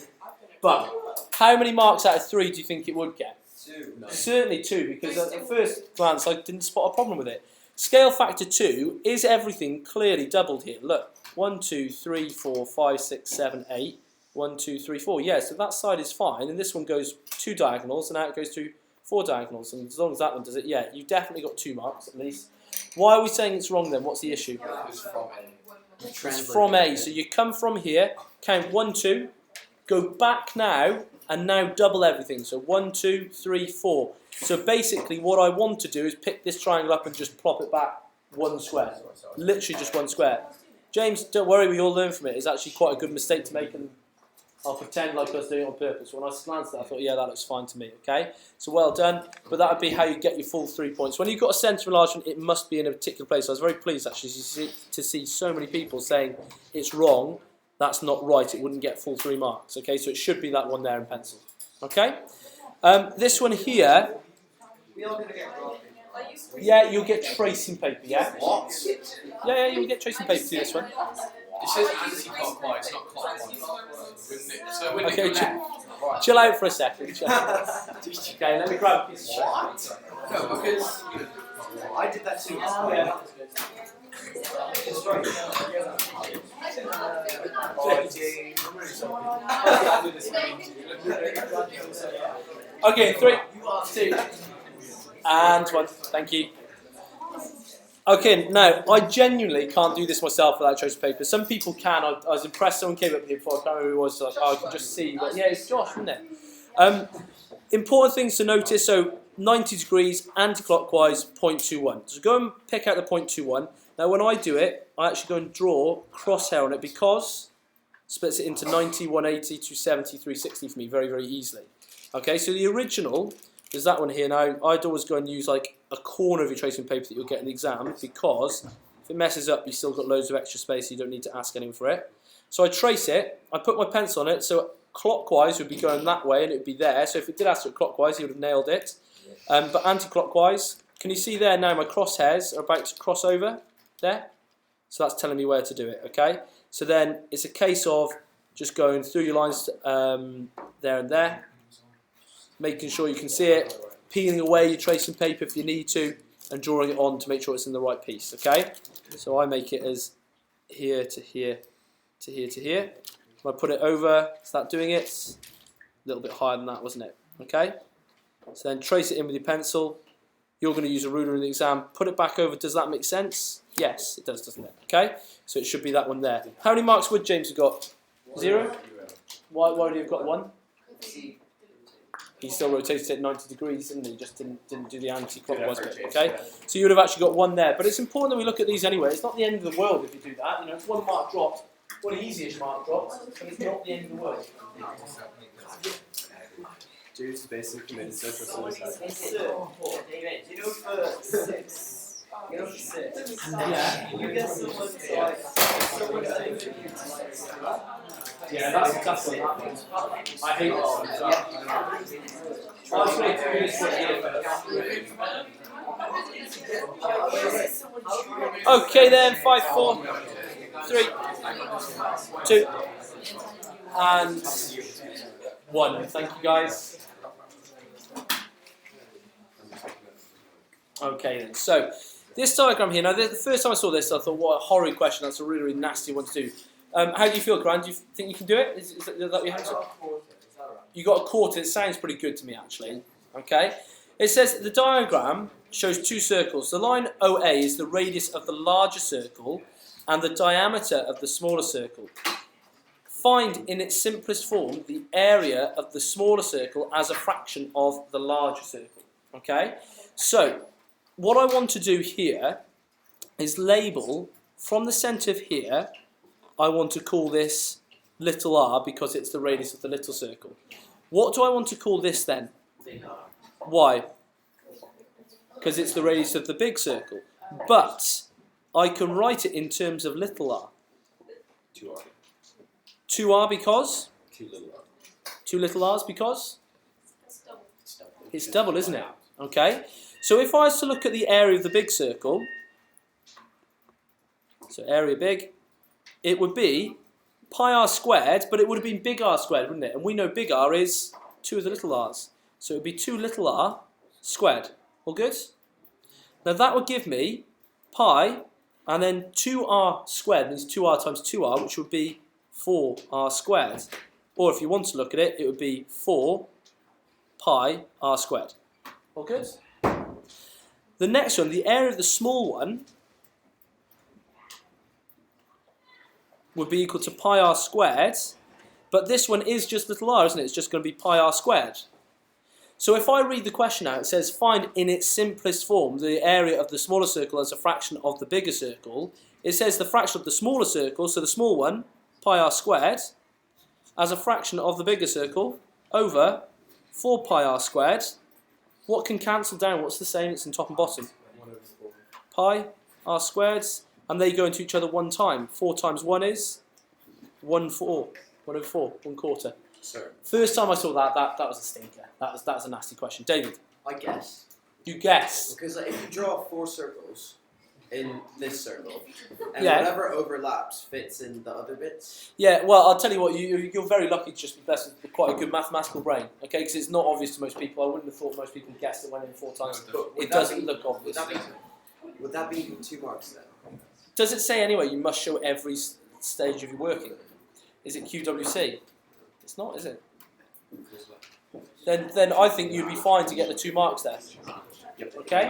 But how many marks out of 3 do you think it would get? 2. No. Certainly 2, because at first glance I didn't spot a problem with it. Scale factor 2 is everything clearly doubled here. Look, 1, 2, 3, 4, 5, 6, 7, 8. 1, 2, 3, 4. Yeah, so that side is fine, and this one goes 2 diagonals, and now it goes to 4 diagonals. And as long as that one does it, yeah, you definitely got 2 marks at least. Why are we saying it's wrong then? What's the issue? It's from A. It's from A. So you come from here, count 1, 2, go back now, and now double everything. So 1, 2, 3, 4. So basically what I want to do is pick this triangle up and just plop it back 1 square. Literally just 1 square. James, don't worry, we all learn from it. It's actually quite a good mistake to make, and I'll pretend like I was doing it on purpose. When I glanced at it, I thought, yeah, that looks fine to me, okay? So well done, but that would be how you get your full 3 points. When you've got a centre enlargement, it must be in a particular place. I was very pleased, actually, to see so many people saying it's wrong, that's not right, it wouldn't get full 3 marks, okay? So it should be that one there in pencil, okay? This one here, We are going to get graphic. yeah, you'll get tracing paper, yeah? What? Yeah, you'll get tracing paper to do this one. It says anti-clockwise, not clockwise. Wouldn't it? So wouldn't Okay, it go left? chill out for a second. Chill out. Okay, let me grab a piece of What? No, because I did that too. yeah. Okay, 3, 2, and 1. Thank you. Okay, now, I genuinely can't do this myself without tracing paper. Some people can. I was impressed someone came up here before. I can't remember who it was. Like, oh, I can just see. But yeah, it's Josh, isn't it? Important things to notice. So 90 degrees, anti-clockwise, 0.21. So go and pick out the 0.21. Now, when I do it, I actually go and draw crosshair on it because it splits it into 90, 180, 270, 360 for me very, very easily. Okay, so the original is that one here. Now, I'd always go and use like a corner of your tracing paper that you'll get in the exam because if it messes up, you've still got loads of extra space, so you don't need to ask anyone for it. So I trace it, I put my pencil on it, so clockwise would be going that way and it would be there. So if it did ask it clockwise, you would have nailed it. But anti-clockwise, can you see there now my crosshairs are about to cross over there? So that's telling me where to do it, okay? So then it's a case of just going through your lines there and there, making sure you can see it, peeling away your tracing paper if you need to, and drawing it on to make sure it's in the right piece, okay? So I make it as here to here to here to here. When I put it over, is that doing it? A little bit higher than that, wasn't it? Okay? So then trace it in with your pencil. You're going to use a ruler in the exam. Put it back over. Does that make sense? Yes, it does, doesn't it? Okay? So it should be that one there. How many marks would James have got? 0? Why would he have got 1? He still rotated it 90 degrees, didn't he? Just didn't do the anti-clockwise bit, okay? So you would have actually got 1 there. But it's important that we look at these anyway. It's not the end of the world if you do that. You know, it's 1 mark dropped, 1 easy-ish mark dropped, but it's not the end of the world. Due to basically committed social suicide. David, you know for 6. You know for 6. Yeah. You get someone to like. Someone to Yeah, that's a tough one. That one. I hate this one. I was going to do this one here first. Okay then, 5, 4, 3, 2, and 1. Thank you guys. Okay then, so this diagram here, now the first time I saw this I thought what a horrid question, that's a really, really nasty one to do. How do you feel, Grant? Do you think you can do it? Is that what you have to? You got a quarter, it sounds pretty good to me actually. Okay, it says the diagram shows 2 circles. The line OA is the radius of the larger circle and the diameter of the smaller circle. Find in its simplest form the area of the smaller circle as a fraction of the larger circle. Okay, so what I want to do here is label from the centre of here. I want to call this little r because it's the radius of the little circle. What do I want to call this then? Why? Because it's the radius of the big circle. But I can write it in terms of little r. 2R. 2r because? 2 little r. 2 little r's because? It's double, isn't it? Okay. So if I was to look at the area of the big circle, so area big, it would be pi r squared, but it would have been big R squared, wouldn't it? And we know big R is 2 of the little r's. So it would be 2 little r squared. All good? Now that would give me pi, and then 2r squared means 2r times 2r, which would be 4r squared. Or if you want to look at it, it would be 4 pi r squared. All good? The next one, the area of the small one, would be equal to pi r squared, but this one is just little r, isn't it? It's just going to be pi r squared. So if I read the question out, it says find in its simplest form the area of the smaller circle as a fraction of the bigger circle. It says the fraction of the smaller circle, so the small one, pi r squared, as a fraction of the bigger circle over 4 pi r squared. What can cancel down? What's the same? It's in top and bottom. Pi r squared, and they go into each other one time. 4 times 1 is 1 4. 1 over 4, 1/4. Sir. First time I saw that was a stinker. That was a nasty question. David, I guess. you guessed. Because like, if you draw 4 circles in this circle, and Yeah. whatever overlaps fits in the other bits. Yeah, well, I'll tell you what, you're very lucky to just be blessed with quite a good mathematical brain, okay? Because it's not obvious to most people. I wouldn't have thought most people guessed it went in 4 times. But would It that doesn't be- look obvious. Would that be 2 marks then? Does it say anyway you must show every stage of your working? Is it QWC? It's not, is it? Then I think you'd be fine to get the 2 marks there. Okay?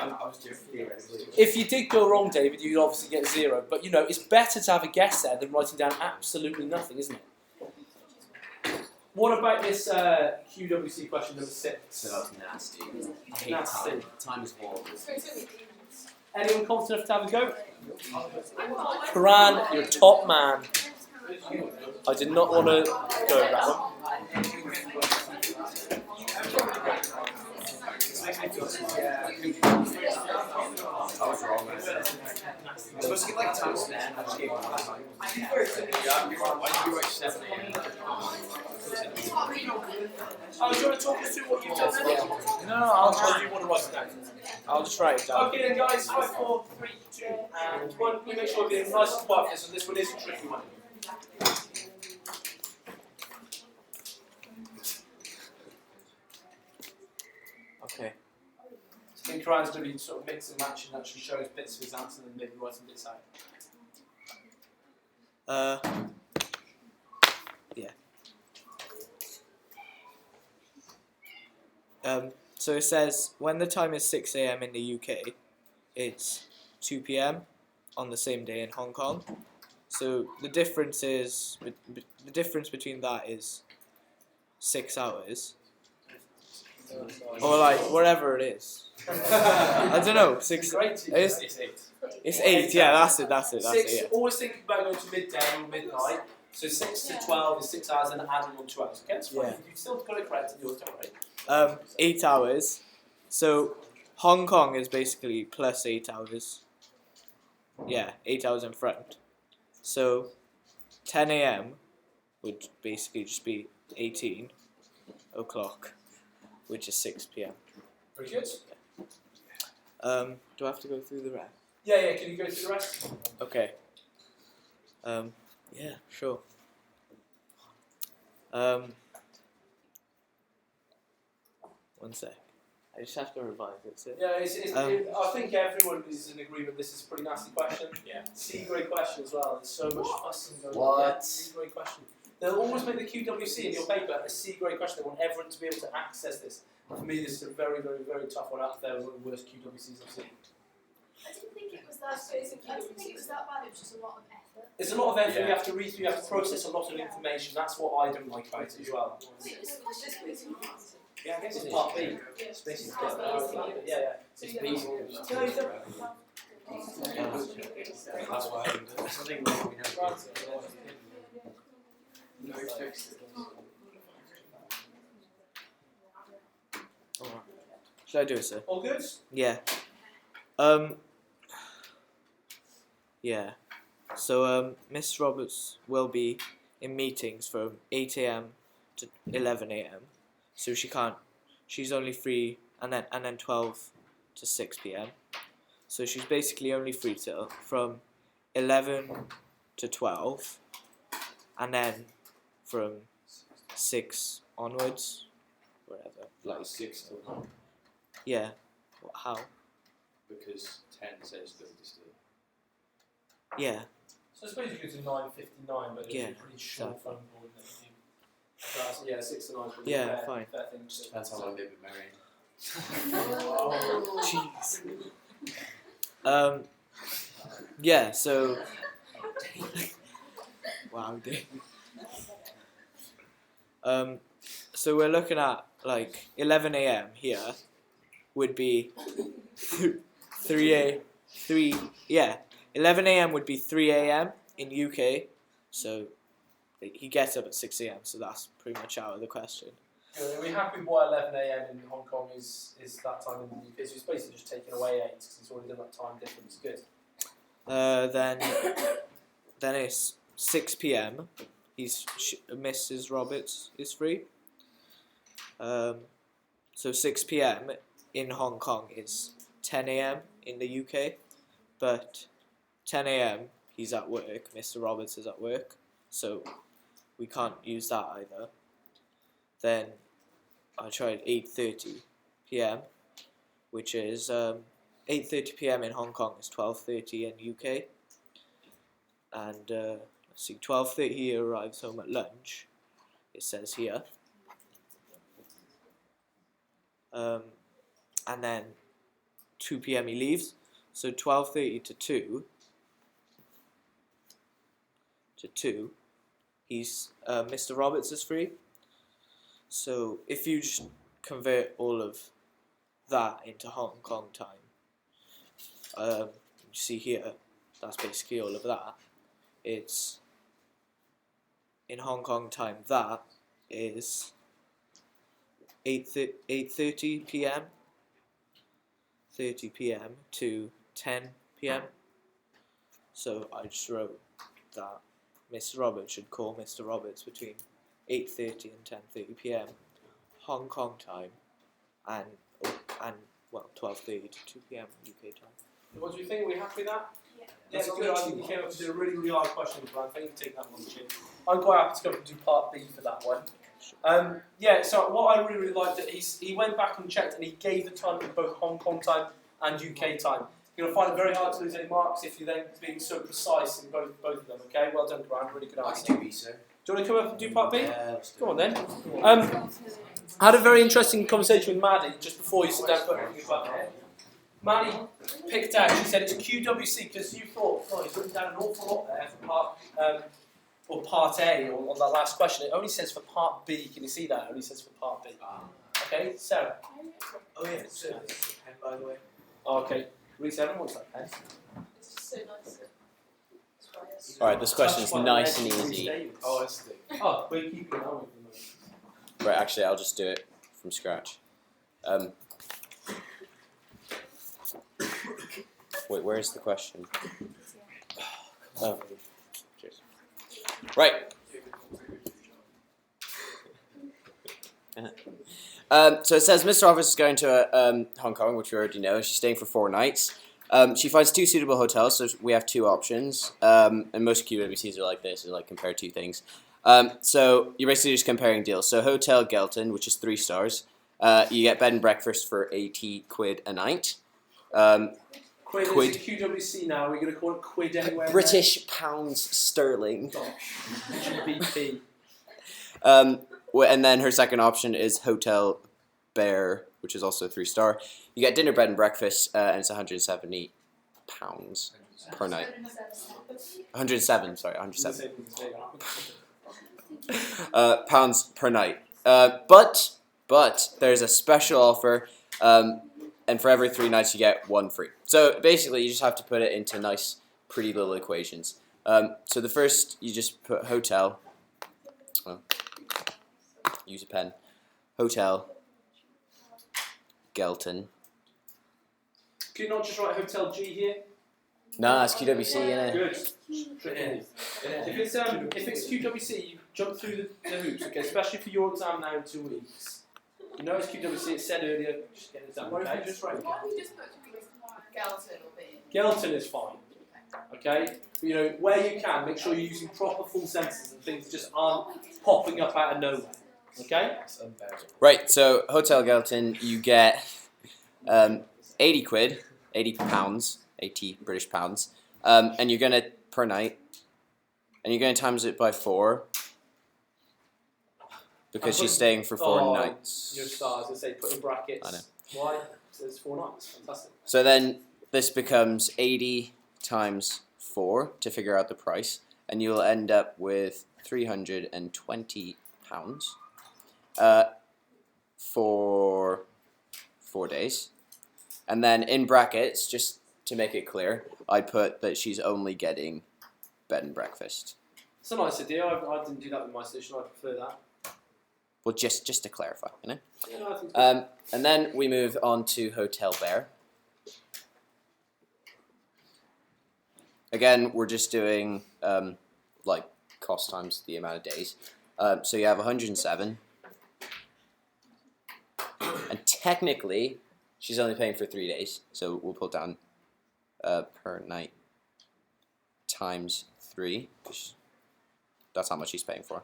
If you did go wrong, David, you'd obviously get 0. But, you know, it's better to have a guess there than writing down absolutely nothing, isn't it? What about this QWC question number 6? So that's nasty. I hate Nasty. time. Time is horrible. Anyone confident enough to have a go? Karan, you're top man. I did not want to go with that one. I was wrong. I was supposed to get like time span. I just gave 1 time. Oh, do you want to talk us through what you've done then? No, I'll tell you what to write down. I'll just write it down. Okay then guys, 5, 4, 3, 2, and 1. You make sure you're nice and quiet for this one. This one is a tricky one. Okay. I think Karan's going to be sort of mix and match and actually show us bits of his answer and then maybe write some bits out. Yeah. So it says when the time is 6 a.m. in the UK, it's 2 p.m. on the same day in Hong Kong. So the difference is the difference between that is 6 hours, or like whatever it is. I don't know. 6. Great. It's 8. It's 8. Yeah, that's it. 6. Yeah. Always think about going to midday or midnight. So 6 to 12 is 6 hours and adding on 2 hours. Okay, that's fine. Yeah. You've still got it correct in yours, don't worry. 8 hours. So Hong Kong is basically plus 8 hours. Yeah, 8 hours in front. So 10 a.m. would basically just be 18 o'clock, which is 6 p.m. Very good. Do I have to go through the rest? Yeah, can you go through the rest? Okay. Yeah, sure. One sec. I just have to revise it. Yeah, I think everyone is in agreement this is a pretty nasty question. Yeah. C grade question as well. There's so much fussing going on. Yeah, C grade question. They'll always make the QWC in your paper a C grade question. They want everyone to be able to access this. For me, this is a very, very, very tough one out there. One of the worst QWCs I've seen. I didn't think it was that basic. I didn't think it was that bad. It was just a lot of effort. It's a lot of effort. You have to read through. You have to process a lot of information. That's what I don't like about it as well. Wait, this question is really hard. Yeah, I guess it's part B. It's basically yeah. It's easy. That's why I didn't do it. Something wrong we know. No, it's fixed. Should I do it, sir? All good? Yeah. Yeah. So Miss Roberts will be in meetings from 8 a.m. to 11 a.m. So she's only free and then 12 to 6 p.m. So she's basically only free from 11 to 12 and then from 6 onwards, whatever. Like 6 till 9, Yeah. How? because 10 says don't disturb. Yeah. So I suppose you could do 9:59, but it'd Yeah, be a pretty short exactly. phone call, wouldn't it? So, yeah, 6 to 9 is probably Yeah, a fair, fine. fair thing. Depends how long they've been married. Jeez. Yeah, so wow, dude. So we're looking at like 11 a.m. here would be 3 11 a.m. would be 3 a.m. in UK. So he gets up at 6 a.m. So that's pretty much out of the question. Good. Are we happy with why 11 a.m. in Hong Kong is that time in the UK? So it's basically just taking away 8 because it's already done that time difference. Good. Then it's 6 p.m. Mrs. Roberts is free. So 6 p.m. in Hong Kong is 10 a.m. in the UK, but 10 a.m. he's at work. Mr. Roberts is at work, so we can't use that either. Then I tried 8:30 p.m., which is 8:30 p.m. in Hong Kong is 12:30 in UK, and let's see, 12:30 he arrives home at lunch. It says here, and then 2 p.m. he leaves. So 12:30 to 2, he's Mr. Roberts is free. So if you just convert all of that into Hong Kong time, you see here, that's basically all of that. It's in Hong Kong time. That is 8:30 p.m. 30 p.m. to 10 p.m. So I just wrote that Mr. Roberts should call Mr. Roberts between 8:30 and 10:30 p.m. Hong Kong time, and 12:30 to 2 p.m. UK time. What do you think? Are we happy with that? Yeah. That's good. I think you came up with a really, really hard question, Brian. Thank you for taking that one, Jim. I'm quite happy to go and do part B for that one. So what I really, really liked that he went back and checked and he gave the time for both Hong Kong time and UK time. You're going to find it very hard to lose any marks if you're then being so precise in both of them, okay? Well done, Brian. Really good I answer. can do B, sir. Do you want to come up and do part B? Yeah, let's do Come on it. then. I had a very interesting conversation with Maddie just before you sit down and put everything back there. Maddie picked out, she said it's QWC because you thought, God, he's written down an awful lot there for part A on that last question. It only says for part B. Can you see that? It only says for part B. Okay, Sarah. Oh yeah, sir. This is a pen, by the way. Oh, okay. Reese, everyone wants that pen. It's just so nice to try us. Alright, this question is Touched by nice the and legendary easy. Davis. Oh, that's the thing. Oh, we're keeping it on. Right, actually, I'll just do it from scratch. Wait, where's the question? Oh. Cheers. Right. So it says Mr. Office is going to Hong Kong, which we already know. She's staying for 4 nights. She finds 2 suitable hotels, so we have 2 options. And most QWCs are like this, like compare 2 things. So you're basically just comparing deals. So Hotel Gelton, which is 3 stars, you get bed and breakfast for 80 quid a night. Quid. Quid. Is it QWC now? We're going to call it quid anywhere. British pounds sterling. GBP. And then her second option is Hotel Bear, which is also 3 star. You get dinner, bed, and breakfast, and it's £170 per night. 107, sorry, 107 pounds per night. But there's a special offer, and for every 3 nights you get 1 free. So basically, you just have to put it into nice, pretty little equations. So the first, you just put hotel. Oh, use a pen. Hotel Gelton. Can you not just write Hotel G here? Nah, it's QWC, innit? Good. If it's QWC, you jump through the hoops, okay? Especially for your exam now in 2 weeks. You know it's QWC, it said earlier, just get it done, What if okay? you just write Why don't we just put Gelton or B? Gelton is fine, okay? But, you know, where you can, make sure you're using proper full sentences and things just aren't popping up out of nowhere, okay? It's unbearable. Right, so Hotel Gelton, you get 80 quid, 80 pounds, 80 British pounds, and you're gonna per night, and you're gonna times it by 4 because she's staying for 4 nights. Your stars, they say put in brackets. I know. Why? So there's 4 nights. Fantastic. So then this becomes 80 times 4 to figure out the price, and you'll end up with £320 for 4 days. And then in brackets, just to make it clear, I put that she's only getting bed and breakfast. It's a nice idea. I didn't do that with my solution. I prefer that. Well, just to clarify, you know. Yeah, no, I think it's And then we move on to Hotel Bear. Again, we're just doing like cost times the amount of days. So you have 107, and technically, she's only paying for 3 days. So we'll put down per night times 3, because that's how much she's paying for.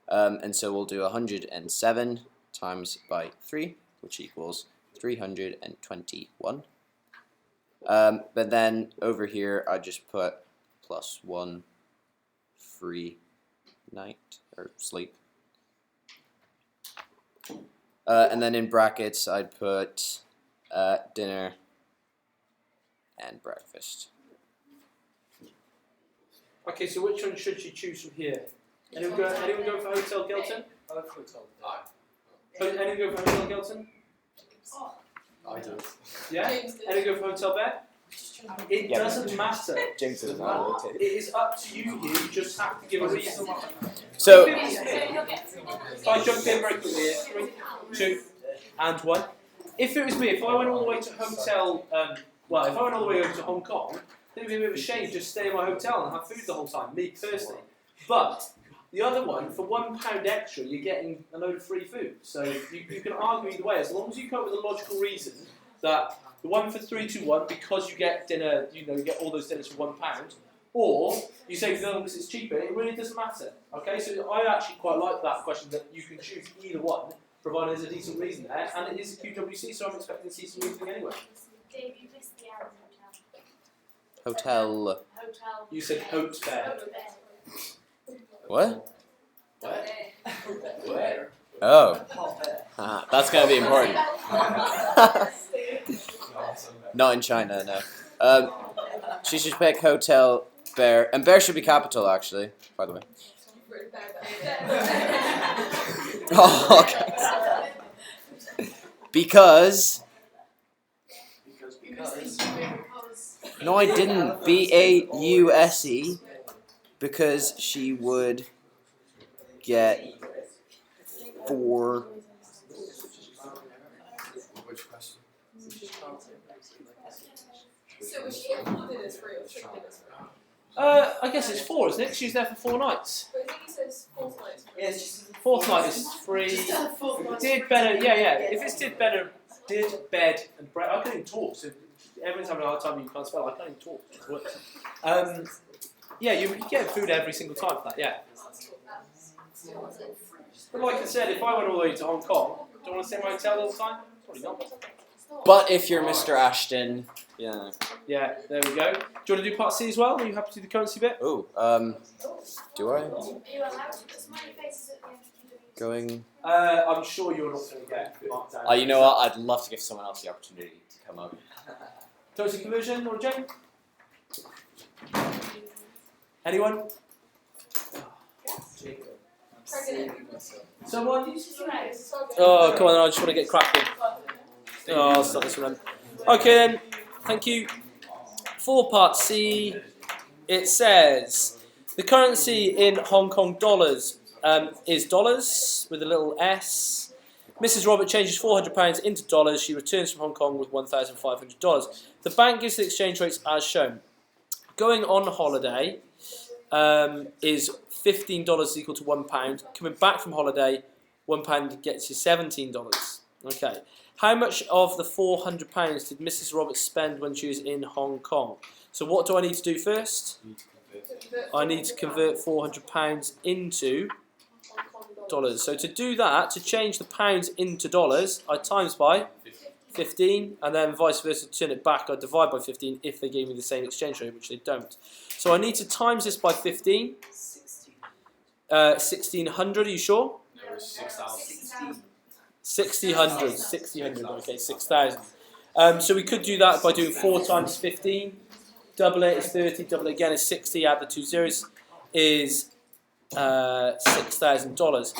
And so we'll do 107 times by 3, which equals 321. But then over here, I just put plus 1 free night, or sleep. And then in brackets, I'd put dinner and breakfast. Okay, so which one should she choose from here? Anyone go for Hotel Gelton? I love hotel. Anyone go for Hotel Gelton? I do. Yeah? Anyone go for Hotel Bear? It doesn't matter. James It is up to you here. You just have to give a reason. So If I jump in very quickly here, 3, 2, and 1. If it was me, if I went all the way to hotel, if I went all the way over to Hong Kong, it would be a bit of a shame just stay in my hotel and have food the whole time, me personally. But the other one, for £1 extra, you're getting a load of free food. So you can argue either way, as long as you come up with a logical reason that the one for 321, because you get dinner, you get all those dinners for £1, or you say for the other one because it's cheaper, it really doesn't matter. Okay, so I actually quite like that question that you can choose either one, provided there's a decent reason there, and it is a QWC, so I'm expecting to see some reasoning anyway. Dave, you missed the hotel. hotel. Hotel. You said hotel. What? Where? Oh, that's gonna be important. Not in China, no. She should pick Hotel Bear, and Bear should be capital, actually. By the way. Oh, okay. Because No, I didn't. BAUSE, because she would get 4. Which question? So was she included as free or treated as free? I guess it's 4, isn't it? She's there for 4 nights. But I think it says fourth night. Yeah, it's just 4th night is free. Did better, yeah. If it's did better, did bed and bread. I can't even talk. So everyone's having a hard time. You can't spell. I can't even talk. It works. Yeah, you get food every single time for that. Yeah. But like I said, if I went all the way to Hong Kong, do I want to stay in my hotel all the time? Probably not. But if you're Mr. Ashton, yeah. Yeah, there we go. Do you want to do part C as well? Are you happy to do the currency bit? Oh, do I? Are you allowed to put smiley faces at the end of Going. I'm sure you're not going to get marked down. You know what? I'd love to give someone else the opportunity to come up. Currency conversion or Jane? Anyone? Someone? Oh, come on, I just want to get cracking. Oh, I'll start this one then. Okay then, thank you. For part C, it says the currency in Hong Kong dollars is dollars with a little s. Mrs. Robert changes £400 into dollars. She returns from Hong Kong with $1,500. The bank gives the exchange rates as shown. Going on holiday is $15 equal to £1. Coming back from holiday, £1 gets you $17. Okay. How much of the £400 did Mrs. Roberts spend when she was in Hong Kong? So what do I need to do first? I need to convert £400 into dollars. So to do that, to change the pounds into dollars, I times by 15, and then vice versa, to turn it back, I divide by 15 if they gave me the same exchange rate, which they don't. So I need to times this by 15. 1600, are you sure? No, it's 6,000. 600, okay, 6,000. So we could do that by doing 4 times 15. Double it is 30, double it again is 60, add the 2 zeros is $6,000.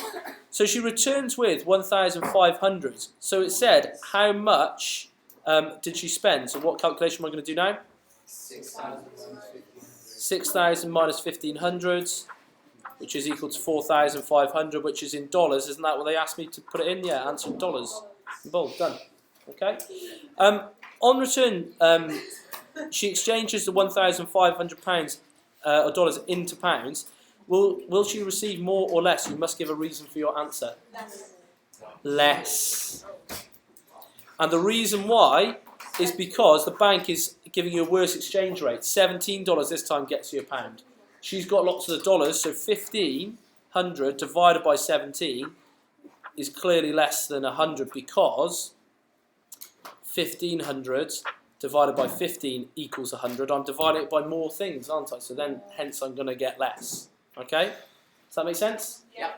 So she returns with 1,500. So it said, how much did she spend? So what calculation am I going to do now? 6,000 minus 1,500, which is equal to 4,500, which is in dollars. Isn't that what they asked me to put it in? Yeah, answer in dollars. Bold, done. Okay. On return, she exchanges the £1,500 or dollars into pounds. Will she receive more or less? You must give a reason for your answer. Less. And the reason why is because the bank is giving you a worse exchange rate. $17 this time gets you a pound. She's got lots of the dollars, so 1,500 divided by 17 is clearly less than 100 because 1,500 divided by 15 equals 100. I'm dividing it by more things, aren't I? So then, hence, I'm going to get less. Okay? Does that make sense? Yeah.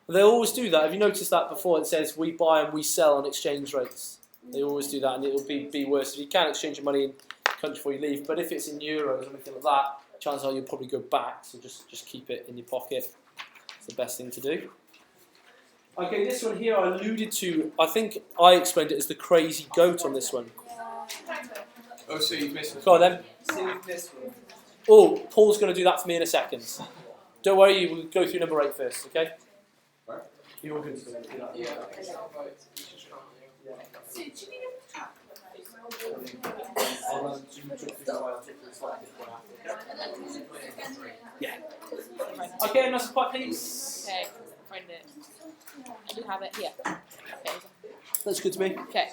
They always do that. Have you noticed that before? It says we buy and we sell on exchange rates. They always do that, and it will be worse if you can't exchange your money in the country before you leave. But if it's in euros or anything like that, chances are you'll probably go back. So just keep it in your pocket. It's the best thing to do. Okay, this one here I alluded to. I think I explained it as the crazy goat on this one. Oh, so you've missed it. Go on then. So you've missed one. Oh, Paul's going to do that for me in a second. Don't worry, we'll go through number 8 first, okay? Right. You're all good to do that. Yeah. So do you need a track? I'll talk through why I'll take this slide Yeah. Okay, nice and quiet, please. Okay, find it. I do have it here. Okay. That's good to me. Okay.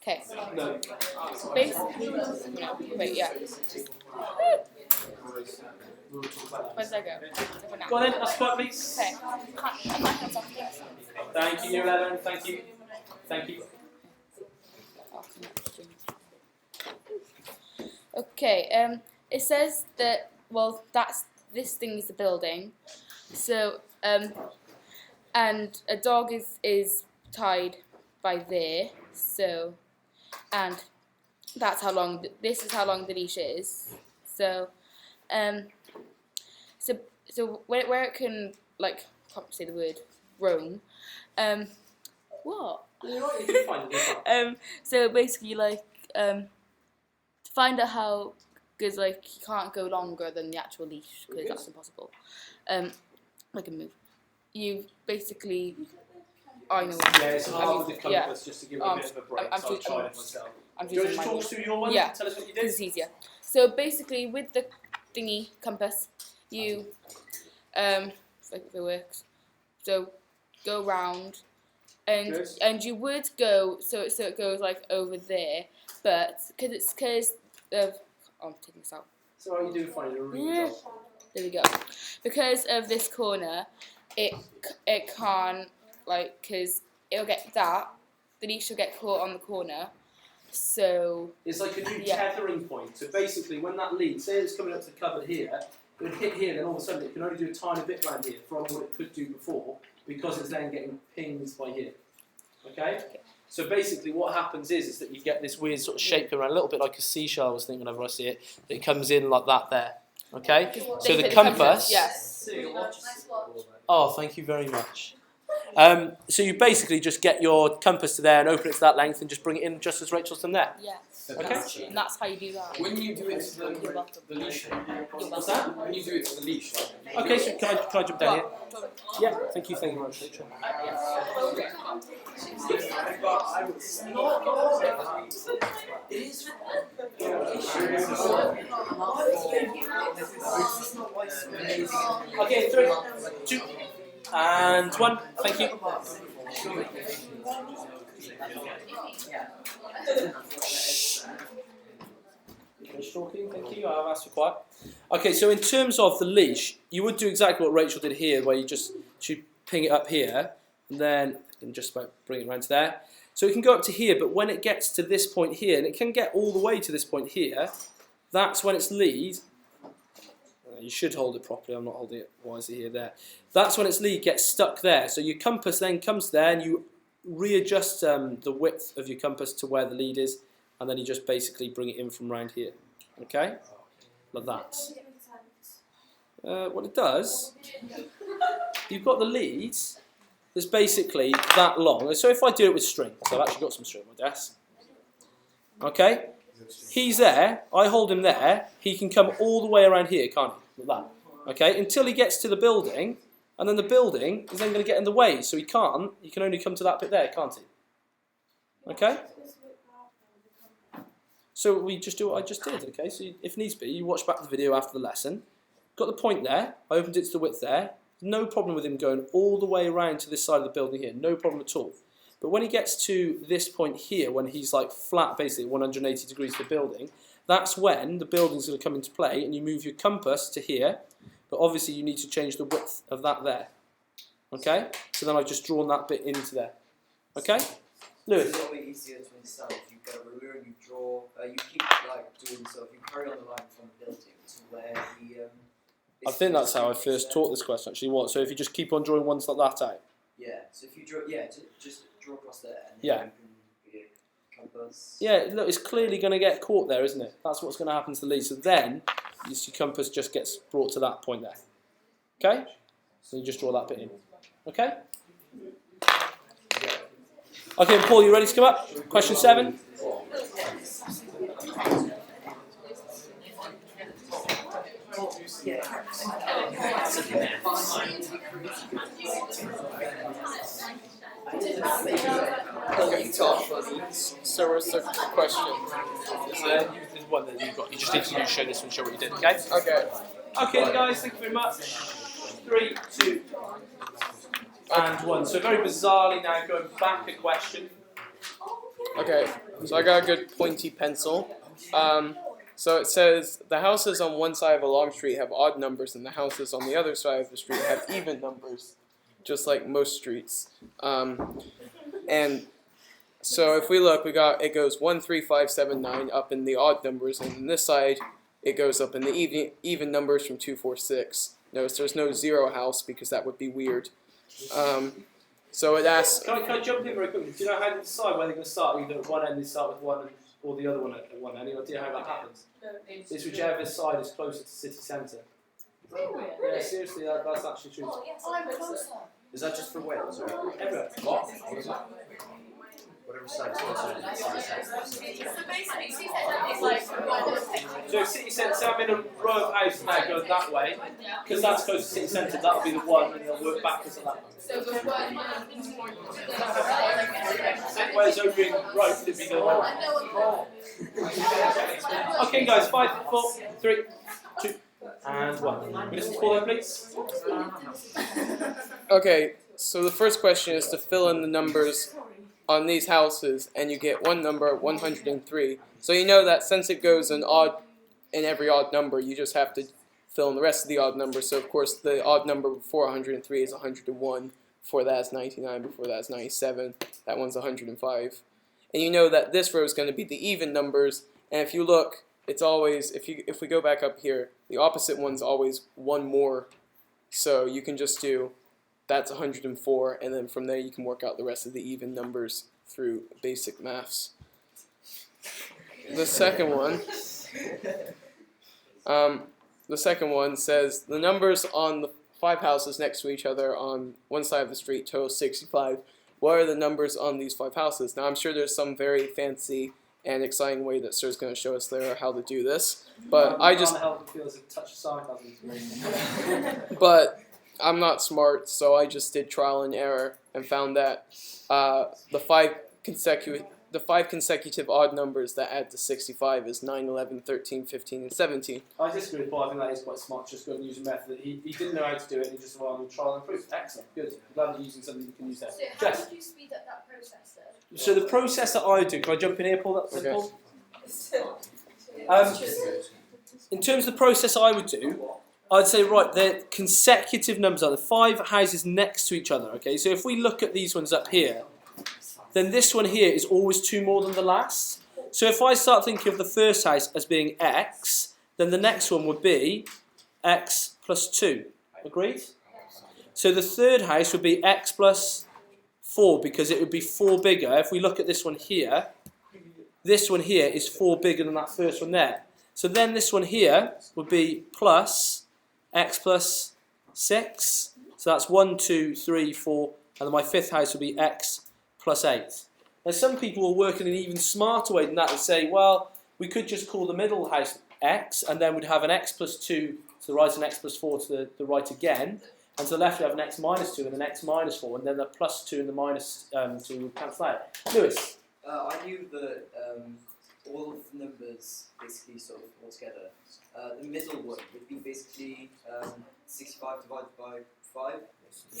Okay. No. Basically, no. Wait, yeah. Where's that go? Go on then, nice and quiet, please. Okay. My hands off this. Thank you, year 11. Thank you. Thank you. Okay, it says that, well, this thing is the building. So, and a dog is tied by there. So, and that's how long, this is how long the leash is. So, so where it can, like, can't say the word, roam, What? You're right, you do fine. You do fine. So basically, like, to find out how, because like you can't go longer than the actual leash because that's impossible. I can move. You basically, I know. Yeah, it's hard with the compass just to give it a bit of a break. I'm so I've tried it myself. I'm Do you want using to my talk us through your one? Yeah. Tell us what you This did. is easier. So basically, with the thingy compass, you if it works. So go round, and you would go so it goes like over there, but because of I'm taking this out. So what you do fine. You're really Yeah. well. There we go. Because of this corner, it can't like because it'll get that the leash will get caught on the corner. So It's like a new Yeah. tethering point. So basically, when that lead, say it's coming up to the cupboard here, it would hit here, then all of a sudden it can only do a tiny bit round here from what it could do before, because it's then getting pinged by here. Okay? So basically, what happens is that you get this weird sort of shape around, a little bit like a seashell. I was thinking whenever I see it, it comes in like that there. Okay? So the compass. Yes. Nice watch. Oh, thank you very much. So you basically just get your compass to there and open it to that length and just bring it in just as Rachel's done there. Yes. Okay. And that's how you do that. When you do it to the leash, What's that? when you do it to the leash, Okay, so can I jump down here? Yeah, thank you very much, Rachel. Okay, 3, 2, and 1. Thank you. Finish talking, thank you. I've asked for quiet. Okay, so in terms of the leash, you would do exactly what Rachel did here, where you ping it up here, and then just about bring it around to there. So it can go up to here, but when it gets to this point here, and it can get all the way to this point here, that's when its lead. You should hold it properly. I'm not holding it wisely here. There. That's when its lead gets stuck there. So your compass then comes there, and you readjust the width of your compass to where the lead is, and then you just basically bring it in from round here. Okay, like that. What it does, you've got the lead that's basically that long. So if I do it with string, so I've actually got some string on my desk. Okay, he's there, I hold him there, he can come all the way around here, can't he, with that. Okay, until he gets to the building, and then the building is then going to get in the way, so he can only come to that bit there, can't he? Okay? So we just do what I just did, okay? So if needs be, you watch back the video after the lesson. Got the point there, I opened it to the width there. No problem with him going all the way around to this side of the building here, no problem at all. But when he gets to this point here, when he's like flat, basically 180 degrees to the building, that's when the building's going to come into play, and you move your compass to here, but obviously you need to change the width of that there. Okay? So then I've just drawn that bit into there. Okay? Lewis? It's a little bit easier to understand if you've got a ruler and you draw, you keep like doing so, if you carry on the line from the building to where the... I think that's how I first taught this question, actually. What? So if you just keep on drawing ones like that out? Yeah, so if you draw, just draw across there and then Yeah. you can get compass. Yeah, look, it's clearly going to get caught there, isn't it? That's what's going to happen to the lead. So then, your compass just gets brought to that point there. Okay? So you just draw that bit in. Okay? Okay, Paul, you ready to come up? Question 7. So what's the question? There's one that you've got. You just need to show this one, show what you did, okay? Okay. Okay, guys, thank you very much. 3, 2, and 1. So very bizarrely now, going back a question. Okay. So I got a good pointy pencil. So it says the houses on one side of a long street have odd numbers, and the houses on the other side of the street have even numbers, just like most streets. And so if we look, it goes 1, 3, 5, 7, 9 up in the odd numbers, and on this side it goes up in the even numbers from 2, 4, 6. Notice there's no 0 house because that would be weird. So it asks. Can I jump in very quickly? Do you know how to decide where they're going to start? Either at one end they start with 1 or the other one at one end. Any idea how that happens? It's whichever side is closer to city centre. Yeah, seriously, that's actually true. Oh, yes, I'm closer. Is that just for Wales or Everywhere. what? Whatever side is closer to the city centre. So basically, city centre is like So city centre, so I'm in a row of houses now going that way, because that's close to city centre, that'll be the one, and they'll work backwards on that one. so the one Whereas over in right, it'd be the one. Okay, guys, 5, 4, 3, 2, and 1. Mr. Paul, please. Okay, so the first question is to fill in the numbers on these houses, and you get one number, 103. So you know that since it goes in every odd number, you just have to fill in the rest of the odd numbers. So of course the odd number before 103 is 101, before that is 99, before that is 97, that one's 105. And you know that this row is going to be the even numbers, and if you look, it's always, if we go back up here, the opposite one's always one more. So you can just do, that's 104, and then from there you can work out the rest of the even numbers through basic maths. The second one says the numbers on the 5 houses next to each other on one side of the street total 65. What are the numbers on these 5 houses? Now I'm sure there's some very fancy and exciting way that Sir's going to show us there how to do this, but I just. But I'm not smart, so I just did trial and error and found that the five consecutive odd numbers that add to 65 is 9, 11, 13, 15, and 17. I disagree with Paul. I think that is quite smart, just going to use a method. He didn't know how to do it, and he just went on trial and proof. Excellent, good. Glad you're using something you can use there. So how Jess. would you speed up that process then? So the process that I do, can I jump in here, Paul? That's Okay. Paul? In terms of the process I would do, I'd say, right, they're consecutive numbers are the 5 houses next to each other, okay? So if we look at these ones up here, then this one here is always 2 more than the last. So if I start thinking of the first house as being x, then the next one would be x plus 2. Agreed? So the third house would be x plus 4, because it would be 4 bigger. If we look at this one here is 4 bigger than that first one there. So then this one here would be plus x plus 6. So that's 1, 2, 3, 4, and then my 5th house would be x plus 8. Now some people will work in an even smarter way than that and say, well, we could just call the middle house x, and then we'd have an x plus 2 to the right and x plus 4 to the right again. And to the left we have an x minus 2 and an x minus 4, and then the plus 2 and the minus 2 would cancel out. Lewis? I knew that all of the numbers basically sort of all together. The middle one would be basically 65 divided by 5.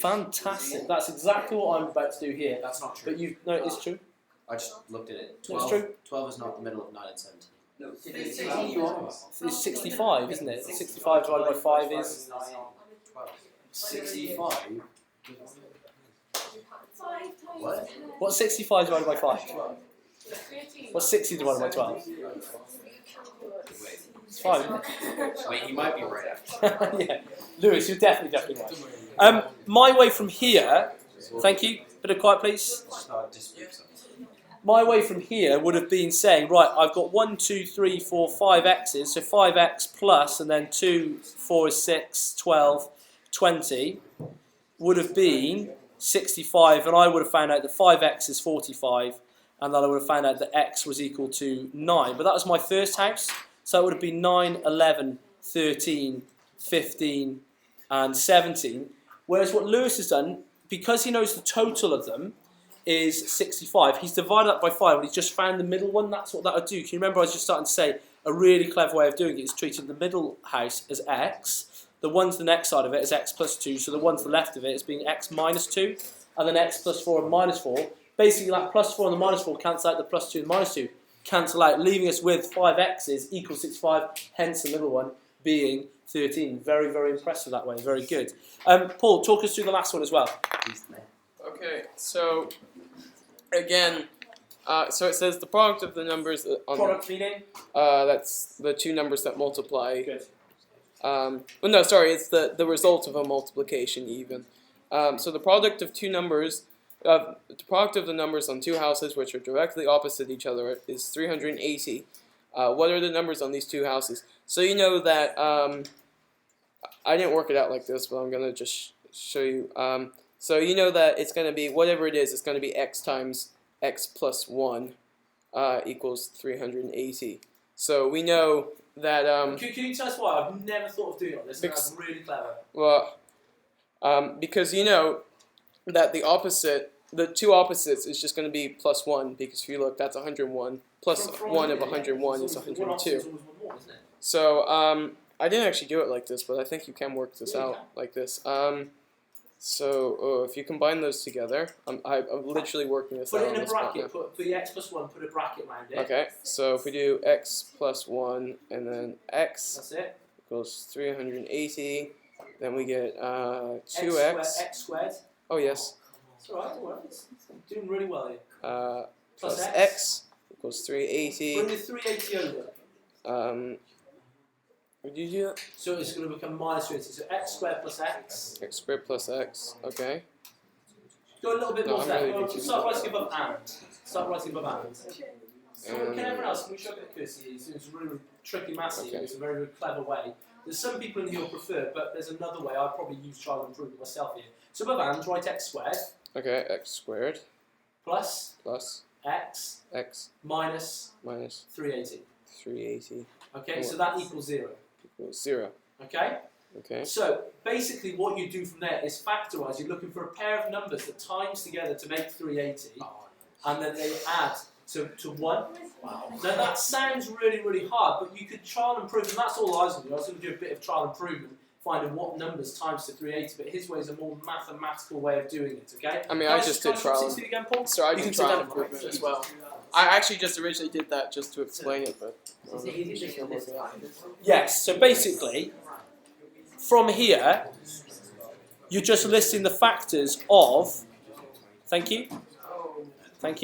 Fantastic. That's exactly what I'm about to do here. That's not true. But you know it's true. I just looked at it. It's true. 12 is not the middle of 9 and 17. No, It's 65, isn't it? 65 divided by 5 is 65? What? What's 65 divided by 5? What's 60 divided by 12? It's 5, isn't it? Wait, he might be right. Yeah, Lewis, you're definitely right. My way from here, thank you, bit of quiet please. My way from here would have been saying, right, I've got 1, 2, 3, 4, 5 x's, so 5x plus, and then 2, 4 is 6, 12, 20, would have been 65, and I would have found out that 5x is 45, and then I would have found out that x was equal to 9. But that was my first house, so it would have been 9, 11, 13, 15, and 17. Whereas what Lewis has done, because he knows the total of them is 65, he's divided that by 5, and he's just found the middle one. That's what that would do. Can you remember I was just starting to say a really clever way of doing it is treating the middle house as x, the one to the next side of it is x plus 2, so the one to the left of it is being x minus 2, and then x plus 4 and minus 4. Basically, that plus 4 and the minus 4 cancel out the plus 2 and minus 2, cancel out, leaving us with 5x's equals 65, hence the middle one being 13. Very, very impressive that way. Very good. Paul, talk us through the last one as well. Okay, so again, so it says the product of the numbers on Product meaning? that's the two numbers that multiply. Good. Well, no, sorry, it's the result of a multiplication even. So the product of two numbers, the product of the numbers on two houses which are directly opposite each other is 380. What are the numbers on these two houses? So you know that I didn't work it out like this, but I'm gonna just show you. So you know that it's going to be, whatever it is, it's going to be x times x plus 1 equals 380. So we know that... Can you tell us why? I've never thought of doing it. That's really clever. Well, because you know that the two opposites is just going to be plus 1, because if you look, that's 101. Plus 1 of 101 is 102. So I didn't actually do it like this, but I think you can work this out like this. So if you combine those together, I'm literally working this out. Put it in a bracket. Put the x plus 1, put a bracket around it. Okay, so if we do x plus 1 and then x That's it. equals 380, then we get 2x. X squared. Oh, yes. It's alright, don't worry. It's doing really well here. Plus x equals 380. Bring the 380 over. Would you do that? So it's going to become minus 380. So x squared plus x. X squared plus x, okay. Go a little bit No, more I'm there. really confused. Start writing above and. Start writing above and. So Um, can everyone else, can we show a bit of courtesy? It's a really, really tricky maths here. Okay. It's a very, very clever way. There's some people in here who prefer, but there's another way. I'd probably use trial and improve it myself here. So above and, write x squared Okay, x squared plus plus x x minus minus 380. 380 Okay, so that equals 0. equals 0. Okay? Okay. So basically what you do from there is factorise. You're looking for a pair of numbers that times together to make 380, and then they add to 1. Wow. Now that sounds really, really hard, but you could trial and prove, and that's all I was going to do. I was going to do a bit of trial and improvement, finding what numbers times to 380, but his way is a more mathematical way of doing it, okay? I mean, I just did trial. Again, Paul? So I You did can trial sit and down. improvement as well. I actually just originally did that just to explain it, but... Yes, so basically, from here, you're just listing the factors of, thank you, we're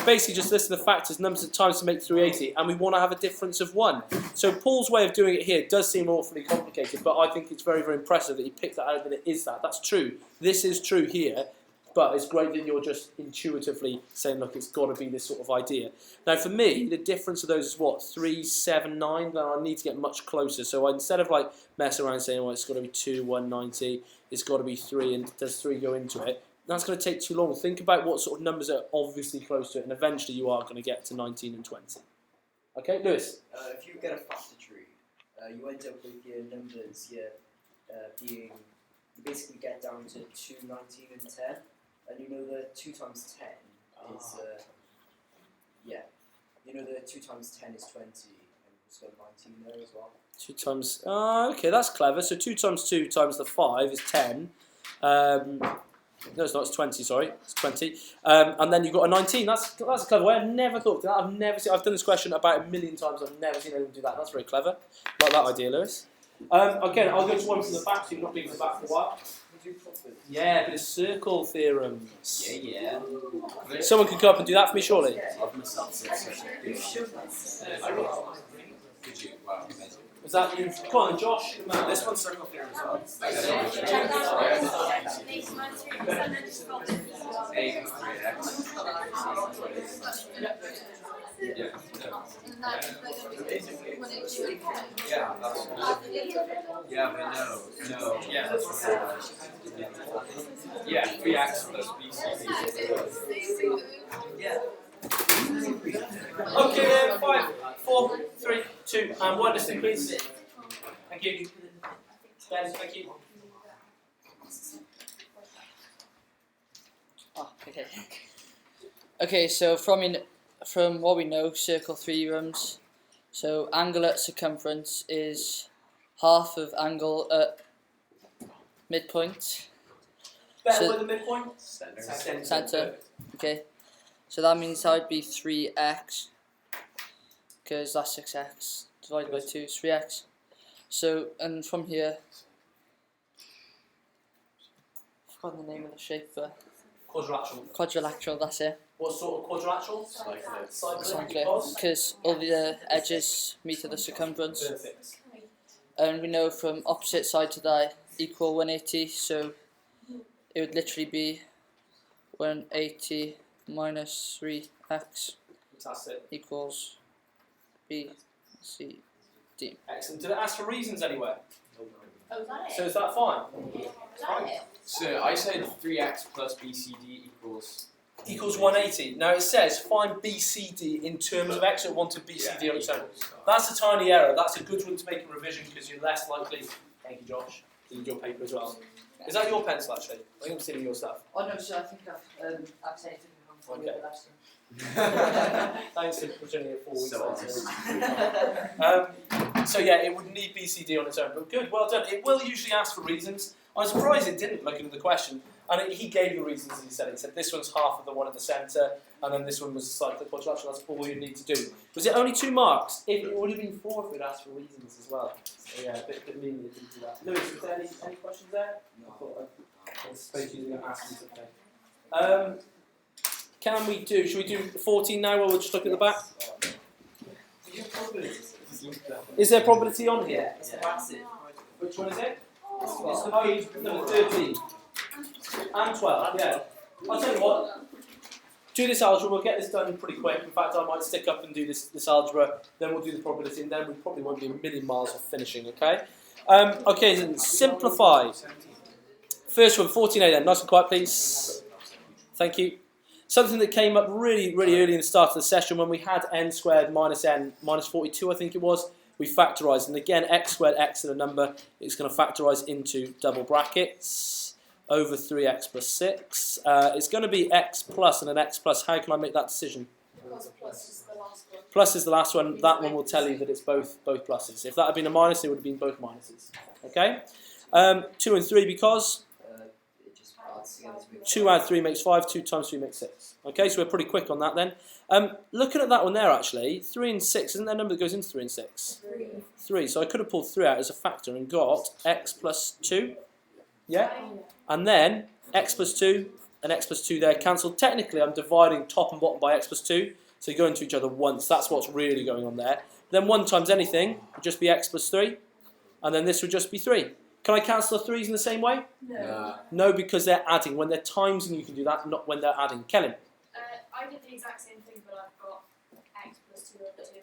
basically just listing the factors, numbers of times to make 380, and we want to have a difference of 1. So Paul's way of doing it here does seem awfully complicated, but I think it's very, very impressive that he picked that out, that it is that. That's true. This is true here, but it's great that you're just intuitively saying, look, it's got to be this sort of idea. Now, for me, the difference of those is what? 3, 7, 9? Then I need to get much closer. So instead of like messing around saying, well, it's got to be 2, 190, it's got to be 3, and does 3 go into it? That's going to take too long. Think about what sort of numbers are obviously close to it, and eventually you are going to get to 19 and 20. Okay, Lewis? If you get a factor tree, you end up with your numbers being, you basically get down to 2, 19 and 10. And you know the 2 times 10 is, you know the 2 times 10 is 20, and it's got 19 there as well. 2 times, okay, that's clever. So 2 times 2 times the 5 is 10. No, it's not, it's 20, sorry. It's 20. And then you've got a 19. That's a clever way. I've never thought of that. I've done this question about 1,000,000 times. I've never seen anyone do that. That's very clever. Like that idea, Lewis. Again, I'll go to one from the back, so you've not been to the back for a while. Yeah, but it's circle theorems. Yeah. Someone can go up and do that for me, surely. Was that you? Come on, Josh. This one's circle theorem as well. A equals 3x. Yeah, but no. Yeah, that's what yeah, 3x plus b. Yeah. Okay, then 5, 4, 3, 2, and 1 listing, please. Thank you. Ben, thank you. Okay. Okay, so from what we know, circle theorems. So angle at circumference is half of angle at midpoint. Better So- with the midpoint? Centre. Okay. So that means that would be 3x, because that's 6x divided by 2 is 3x. So, and from here, I've forgotten the name of the shape, but Quadrilateral. quadrilateral, that's it. What sort of quadrilateral? Cyclic. Because all the edges meet at the circumference. Perfect. And we know from opposite side to that equal 180, so it would literally be 180 minus 3x Fantastic. equals b, c, d. Excellent. Did it ask for reasons anywhere? Oh, is that it? So is that fine? Is that it? So I said 3x plus BCD equals. Equals 180. Now it says find BCD in terms of x, so it wanted BCD on its own. That's a tiny error. That's a good one to make a revision because you're less likely. Thank you, Josh. To need your paper as well. Is that your pencil actually? I think I'm seeing your stuff. Oh no, so I think I've taken it home Okay. the last one. Thanks for putting it 4 weeks So later. So yeah, it would need BCD on its own, but good, well done. It will usually ask for reasons. I'm surprised it didn't looking at the question. And he gave the reasons he said. He said this one's half of the one in the centre, and then this one was a cyclic quadrilateral. That's all you need to do. Was it only 2 marks? It would have been 4 if it asked for reasons as well. So yeah, a bit mean it didn't do that. Lewis, was there any questions there? I suppose you were going to ask me something. Should we do 14 now while we're just looking at the back? Is there probability on here? It's massive. Which one is it? No, 13. And 12, yeah. I'll tell you what, do this algebra, we'll get this done pretty quick. In fact, I might stick up and do this algebra, then we'll do the probability, and then we probably won't be a million miles off finishing, okay? Okay, then simplify. First one, 14a then, nice and quiet please. Thank you. Something that came up really early in the start of the session when we had n squared minus n minus 42, I think it was, we factorised. And again, x squared, x in a number, it's going to factorise into double brackets. Over 3x plus 6. It's going to be x plus and an x plus. How can I make that decision? Because plus is the last one. Plus is the last one. That one will tell you that it's both pluses. If that had been a minus, it would have been both minuses. Okay? 2 and 3 because? It just adds together to make 2 add 3 makes 5. 2 times 3 makes 6. Okay, so we're pretty quick on that then. Looking at that one there actually, 3 and 6, isn't there a number that goes into 3 and 6? 3. So I could have pulled 3 out as a factor and got x plus 2. Yeah? And then x plus 2 and x plus 2 there cancelled. Technically, I'm dividing top and bottom by x plus 2, so you go into each other once. That's what's really going on there. Then 1 times anything would just be x plus 3, and then this would just be 3. Can I cancel the 3's in the same way? No. No, because they're adding. When they're timesing, you can do that, not when they're adding. Kellen? I did the exact same thing, but I've got x plus 2 over 2.